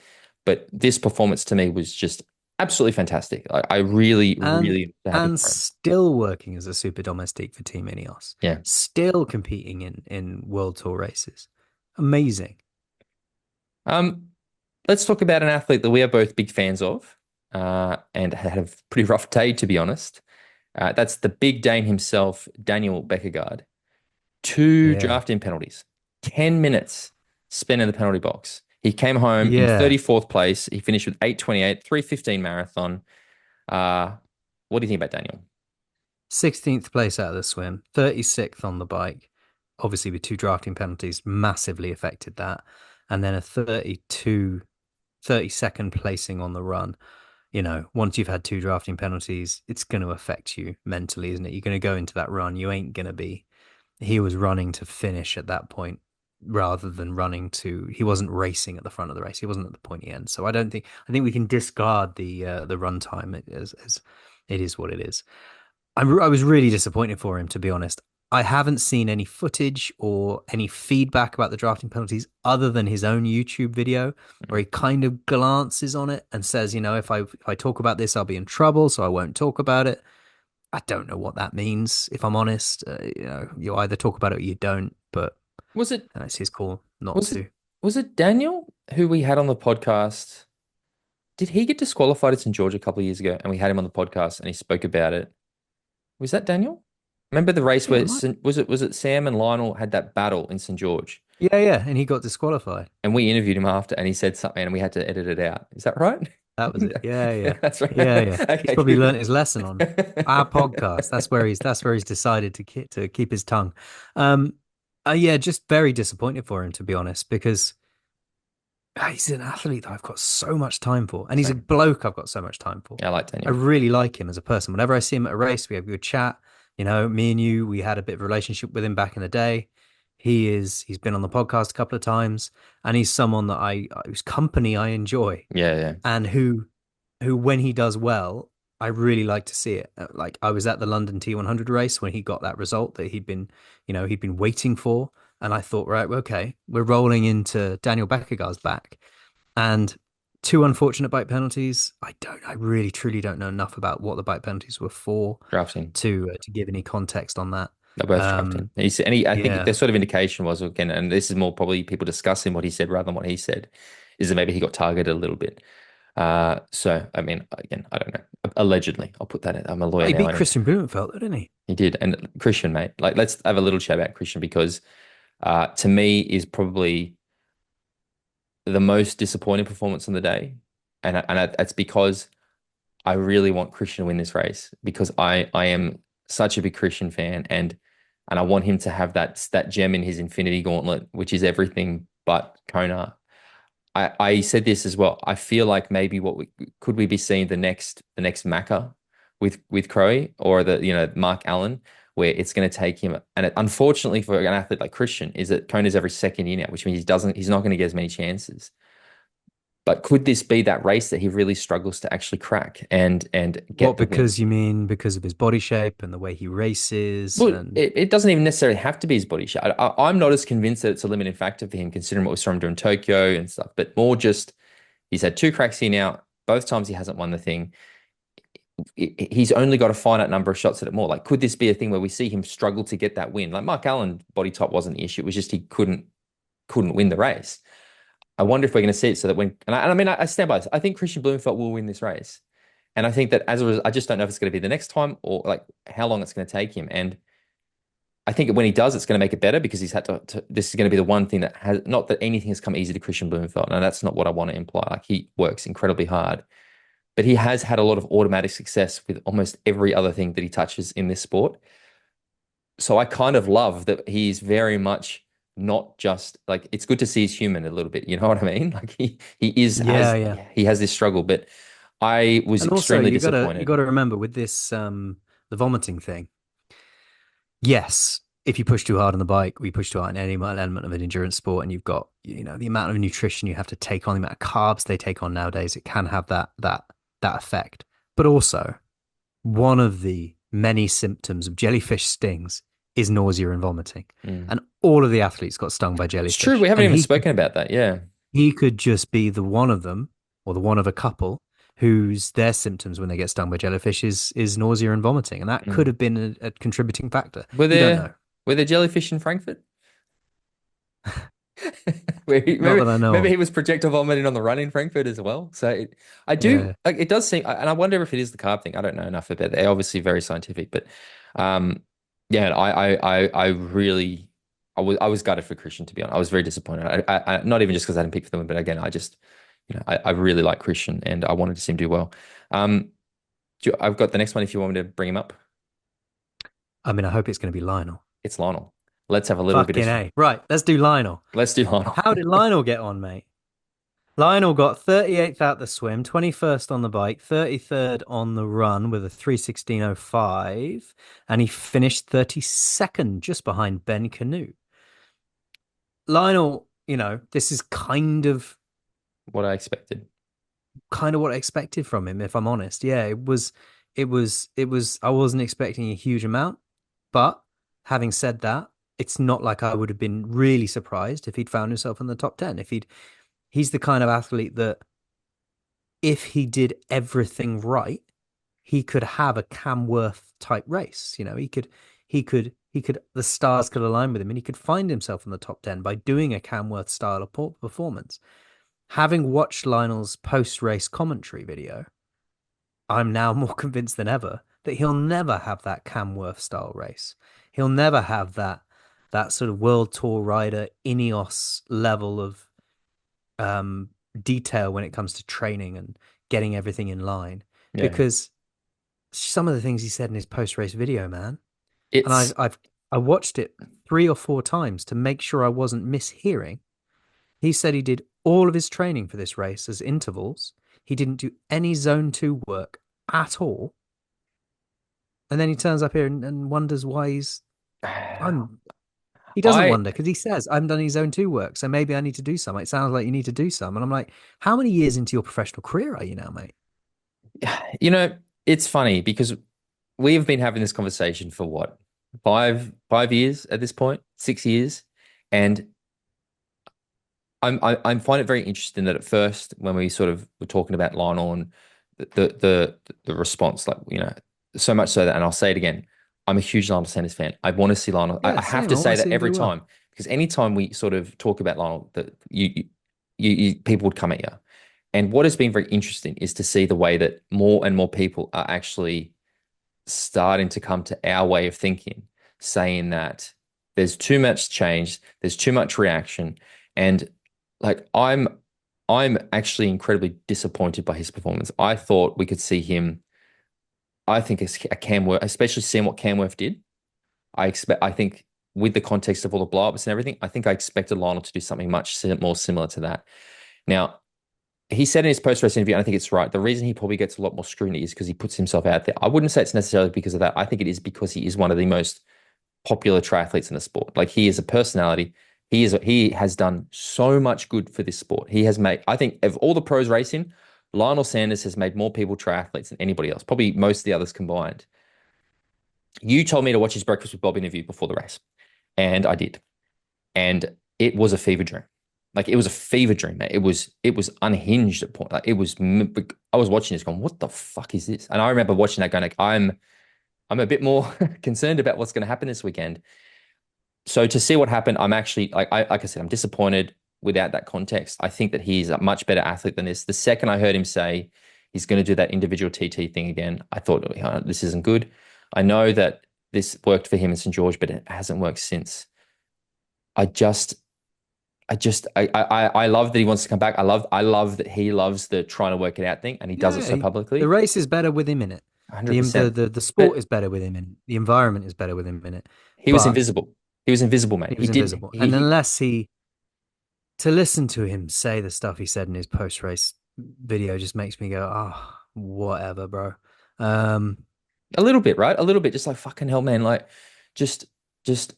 but this performance to me was just absolutely fantastic. I really, and really happy and for him. still working as a super domestique for Team Ineos. Yeah. Still competing in world tour races. Amazing. Um, let's talk about an athlete that we are both big fans of, and had a pretty rough day, to be honest. That's the big Dane himself, Daniel Beckergaard. Two Yeah. drafting penalties, 10 minutes spent in the penalty box. He came home in Yeah. 34th place. He finished with 8:28, 3:15 marathon. Uh, what do you think about Daniel? 16th place out of the swim, 36th on the bike. Obviously, with two drafting penalties, massively affected that. And then a 32, 32nd placing on the run. Once you've had two drafting penalties, it's going to affect you mentally, isn't it? You're going to go into that run. You ain't going to be. He was running to finish at that point rather than he wasn't racing at the front of the race. He wasn't at the pointy end. So I think we can discard the run time as it is what it is. I was really disappointed for him, to be honest. I haven't seen any footage or any feedback about the drafting penalties other than his own YouTube video where he kind of glances on it and says, if I talk about this, I'll be in trouble, so I won't talk about it. I don't know what that means, if I'm honest. You either talk about it or you don't, but Was it it's his call not was it to. was it Daniel who we had on the podcast? Did he get disqualified at St. George a couple of years ago and we had him on the podcast and he spoke about it? Was that Daniel? Remember the I race think where it might. was it Sam and Lionel had that battle in St. George Yeah, yeah, and he got disqualified. and we interviewed him after and he said something and we had to edit it out. Is that right? That was it. Yeah, yeah. That's right. Yeah, yeah. He's Okay, probably learnt his lesson on our good. podcast. That's where he's decided to keep his tongue. Yeah, just very disappointed for him, to be honest, because He's an athlete that I've got so much time for, and he's a Same. bloke I've got so much time for. Yeah, I like I Daniel. really like him as a person. Whenever I see him at a race, we have a good chat. You know, me and you, we had a bit of a relationship with him back in the day. He's been on the podcast a couple of times, and he's someone that whose company I enjoy, Yeah, yeah. and who when he does well, I really like to see it. Like I was at the London T100 race when he got that result that he'd been waiting for, and I thought, right, okay, we're rolling into Daniel Beckergar's back, and two unfortunate bike penalties. I really truly don't know enough about what the bike penalties were for Drafting. to give any context on that. They're both drafting. Um, I think yeah, the sort of indication was again, and this is more probably people discussing what he said rather than what he said, is that maybe he got targeted a little bit. So I mean, again, I don't know. Allegedly, I'll put that in. I'm a lawyer he now. beat I don't. Kristian Blummenfelt, didn't he? He did, and Kristian, mate. Like, let's have a little chat about Kristian because, to me, is probably the most disappointing performance on the day, that's because I really want Kristian to win this race because I am such a big Kristian fan and I want him to have that gem in his Infinity Gauntlet, which is everything but Kona. I said this as well. I feel like maybe could we be seeing the next Macca with Crowe or Mark Allen, where it's going to take him. And unfortunately for an athlete like Kristian, is that Kona's every second year now, which means he's not going to get as many chances. But could this be that race that he really struggles to actually crack and What, get the win? because you mean because of his body shape and the way he races Well, and it doesn't even necessarily have to be his body shape. I'm not as convinced that it's a limiting factor for him, considering what we saw him do in Tokyo and stuff, but more just he's had two cracks here now. Both times he hasn't won the thing. He's only got a finite number of shots at it more. Like, could this be a thing where we see him struggle to get that win? Like Mark Allen, body type wasn't the issue. It was just he couldn't win the race. I wonder if we're going to see it so that I mean, I stand by this. I think Kristian Blummenfelt will win this race. And I think that as a result, I just don't know if it's going to be the next time or like how long it's going to take him. And I think when he does, it's going to make it better because he's had this is going to be the one thing that has, not that anything has come easy to Kristian Blummenfelt. And that's not what I want to imply. Like he works incredibly hard, but he has had a lot of automatic success with almost every other thing that he touches in this sport. So I kind of love that he's very much not just like it's good to see he's human a little bit. You know what I mean? Like he is yeah, has yeah. he has this struggle, but I was And also extremely you disappointed. gotta remember with this the vomiting thing. Yes, if you push too hard on the bike, or you push too hard in any element of an endurance sport, and you've got the amount of nutrition you have to take on, the amount of carbs they take on nowadays, it can have that effect. But also, one of the many symptoms of jellyfish stings is nausea and vomiting, Mm. and all of the athletes got stung by It's true. jellyfish, We haven't and even spoken about that. Yeah. he could just be the one of them or the one of a couple whose their symptoms when they get stung by jellyfish is nausea and vomiting, and that could Mm. have been a contributing factor. Were You don't know. there were there jellyfish in Frankfurt? Where Not that I know maybe of. he was projectile vomiting on the run in Frankfurt as well. So I do Yeah. like it does seem, and I wonder if it is the carb thing. I don't know enough about it. They're obviously very scientific, but um, yeah, I really I was gutted for Christian to be honest. I was very disappointed. Not even just because I didn't pick for them, but again, I just I really like Christian and I wanted to see him do well. Um, I've got the next one if you want me to bring him up. I mean, I hope it's going to be Lionel. It's Lionel. Let's have a little bit Fucking of A. Right, let's do Lionel. let's do Lionel. How did Lionel get on, mate? Lionel got 38th out the swim, 21st on the bike, 33rd on the run with a 3:16:05, and he finished 32nd just behind Ben Canute. Lionel, this is What I expected. kind of what I expected from him, if I'm honest. Yeah, it was, I wasn't expecting a huge amount, but having said that, it's not like I would have been really surprised if he'd found himself in the top 10. He's the kind of athlete that if he did everything right, he could have a Camworth type race. The stars could align with him and he could find himself in the top 10 by doing a Camworth style of performance. Having watched Lionel's post race commentary video, I'm now more convinced than ever that he'll never have that Camworth style race. He'll never have that sort of world tour rider Ineos level of um, detail when it comes to training and getting everything in line. Yeah. Because some of the things he said in his post race video, man, and It's I watched it 3 or 4 times to make sure I wasn't mishearing. He said he did all of his training for this race as intervals. He didn't do any zone two work at all. And then he turns up here and wonders why I'm, he doesn't I, wonder because he says, I'm done his zone two work. So maybe I need to do some. It sounds like you need to do some. And I'm like, how many years into your professional career are you now, mate? you know, it's funny because we have been having this conversation for what, 5 years at this point, 6 years, and I find it very interesting that at first when we sort of were talking about Lionel and the response, like so much so that, and I'll say it again, I'm a huge Lionel Sanders fan. I want to see Lionel. I Yeah, have same. to I want say to that see him every do well. time because anytime we sort of talk about Lionel, that people would come at you. And what has been very interesting is to see the way that more and more people are actually starting to come to our way of thinking, saying that there's too much change, there's too much reaction, and like I'm actually incredibly disappointed by his performance. I thought we could see him. I think as a Camworth, especially seeing what Camworth did. I think with the context of all the blow-ups and everything, I think I expected Lionel to do something much more similar to that. Now, he said in his post-race interview, and I think it's right, the reason he probably gets a lot more scrutiny is because he puts himself out there. I wouldn't say it's necessarily because of that. I think it is because he is one of the most popular triathletes in the sport. Like he is a personality. He has done so much good for this sport. He has made, I think, of all the pros racing, Lionel Sanders has made more people triathletes than anybody else, probably most of the others combined. You told me to watch his Breakfast with Bob interview before the race, and I did. And it was a fever dream. Like it was a fever dream, mate. It was unhinged at point. Like it was. I was watching this, going, "What the fuck is this?" And I remember watching that, going, like, I'm a bit more concerned about what's going to happen this weekend. So to see what happened, I'm actually like I said, I'm disappointed without that context. I think that he's a much better athlete than this. The second I heard him say he's going to do that individual TT thing again, I thought, oh, this isn't good. I know that this worked for him in St. George, but it hasn't worked since. I just I love that he wants to come back. I love that he loves the trying to work it out thing and he does it Yeah, so the publicly. race is better with him in it. The sport But is better with him in it. The environment is better with him in it. he was But invisible. He was invisible, mate. he He was did invisible. And unless he to listen to him say the stuff he said in his post race video just makes me go, oh, whatever, bro. Um, a little bit, right? A little bit, just like fucking hell, man. Like, just, just,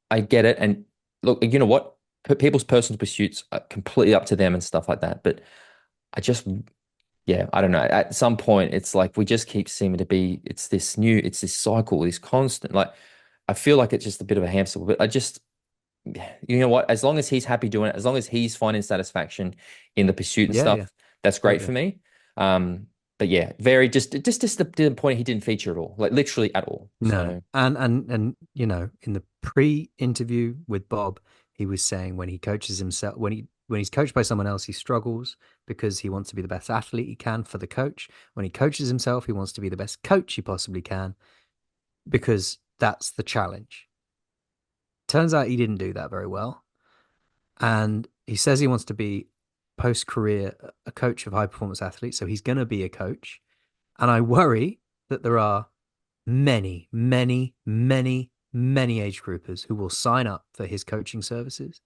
I get it. And look, you know what? People's personal pursuits are completely up to them and stuff like that. But I just, yeah, I don't know. At some point, it's like we just keep seeming to be. It's this cycle, this constant. Like, I feel like it's just a bit of a hamster wheel. But you know what? As long as he's happy doing it, as long as he's finding satisfaction in the pursuit and yeah, yeah, stuff, that's great for totally. me. But yeah, very just the point he didn't feature at all, like literally at all. No. So And in the pre-interview with Bob, he was saying when he coaches himself, when he's coached by someone else, he struggles because he wants to be the best athlete he can for the coach. When he coaches himself, he wants to be the best coach he possibly can because that's the challenge. Turns out he didn't do that very well. And he says he wants to be post career a coach of high performance athletes. So he's going to be a coach. And I worry that there are many, many, many, many age groupers who will sign up for his coaching services.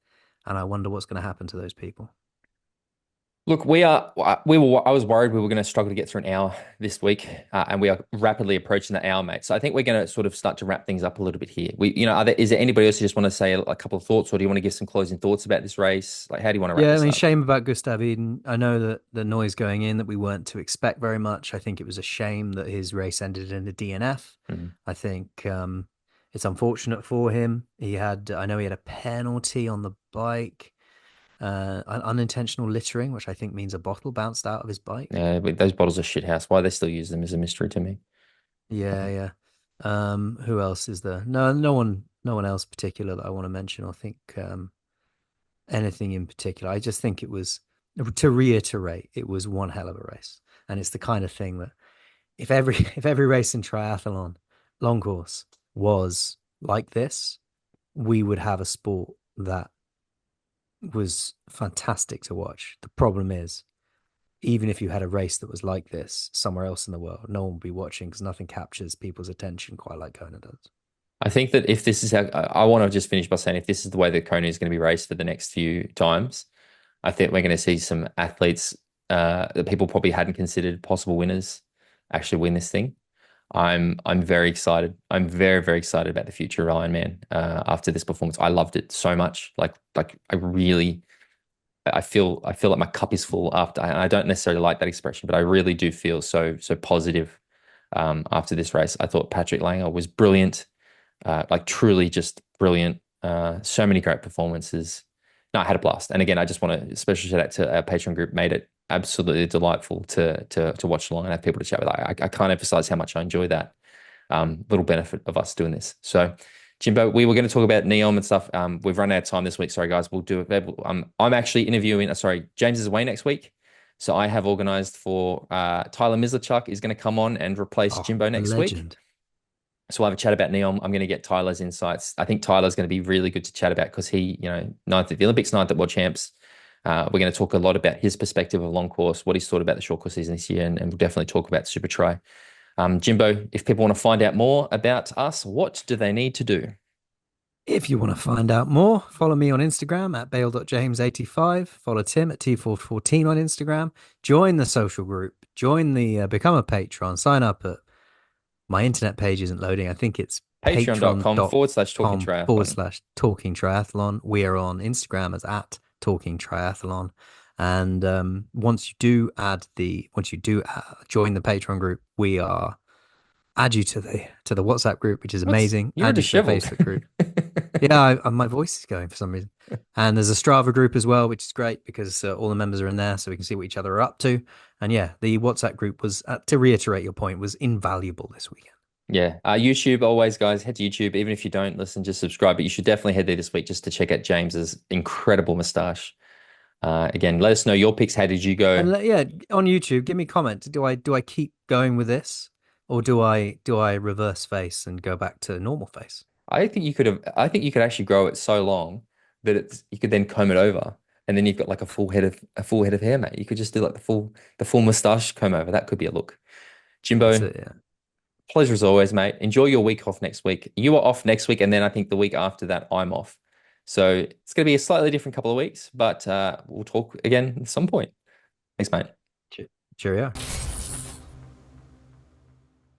And I wonder what's going to happen to those people. look, I was worried we were going to struggle to get through an hour this week, and we are rapidly approaching the hour, mate. So I think we're going to sort of start to wrap things up a little bit here. Is there anybody else who just want to say a couple of thoughts, or do you want to give some closing thoughts about this race? Like, how do you want to wrap Yeah, I this mean, up? shame about Gustav Eden. I know that the noise going in that we weren't to expect very much. I think it was a shame that his race ended in a DNF. Mhm. I think it's unfortunate for him. I know he had a penalty on the bike, unintentional littering, which I think means a bottle bounced out of his bike. Yeah, but those bottles are shit house. Why they still use them is a mystery to me. Yeah, Um, yeah. Who else is there? No one else particular that I want to mention or think anything in particular. I just think it was, to reiterate, it was one hell of a race. And it's the kind of thing that if every race in triathlon, long course, was like this, we would have a sport that was fantastic to watch. The problem is, even if you had a race that was like this somewhere else in the world, no one would be watching because nothing captures people's attention quite like Kona does. I think that if this is how I want to just finish by saying if this is the way that Kona is going to be raced for the next few times, I think we're going to see some athletes that people probably hadn't considered possible winners actually win this thing. I'm very excited. I'm very, very excited about the future of Ironman after this performance. I loved it so much. Like I really I feel like my cup is full after. I don't necessarily like that expression, but I really do feel so positive after this race. I thought Patrick Lange was brilliant, like truly just brilliant. So many great performances. No, I had a blast. And again, I just want to special shout out to our Patreon group. Made it absolutely delightful to watch along and have people to chat with. I can't emphasize how much I enjoy that little benefit of us doing this. So, Jimbo, we were going to talk about Neom and stuff. We've run out of time this week. Sorry, guys. We'll do it. I'm actually interviewing. Sorry, James is away next week. So I have organized for Tyler Mislachuk is going to come on and replace Oh, Jimbo a next week. legend. So we'll have a chat about Neom. I'm going to get Tyler's insights. I think Tyler's going to be really good to chat about because he, ninth at the Olympics, ninth at World Champs. We're going to talk a lot about his perspective of long course, what he's thought about the short course season this year, and we'll definitely talk about Super Try. Jimbo, if people want to find out more about us, what do they need to do? If you want to find out more, follow me on Instagram at bale.james85. Follow Tim at T414 on Instagram. Join the social group. Join the become a patron. Sign up at my internet page isn't loading. I think it's Patreon.com forward slash talking patreon.com forward triathlon. slash talking triathlon. We are on Instagram as at talking triathlon. And once you do join the Patreon group, we are add you to the WhatsApp group, which is amazing. You're Add you to the disheveled. Facebook group. Yeah, my voice is going for some reason. And there's a Strava group as well, which is great because all the members are in there, so we can see what each other are up to. And yeah, the WhatsApp group was, to reiterate your point, was invaluable this weekend. Yeah. YouTube, always, guys, head to YouTube. Even if you don't listen, just subscribe. But you should definitely head there this week just to check out James's incredible moustache. Again, let us know your picks. How did you go? And yeah, on YouTube, give me a comment. Do I keep going with this, or do I reverse face and go back to normal face? I think you could actually grow it so long that you could then comb it over. And then you've got like a full head of hair, mate. You could just do like the full mustache comb over. That could be a look. That's Jimbo, it. Yeah. pleasure as always, mate. Enjoy your week off next week. You are off next week, and then I think the week after that, I'm off. So it's going to be a slightly different couple of weeks, but we'll talk again at some point. Thanks, mate. Cheerio.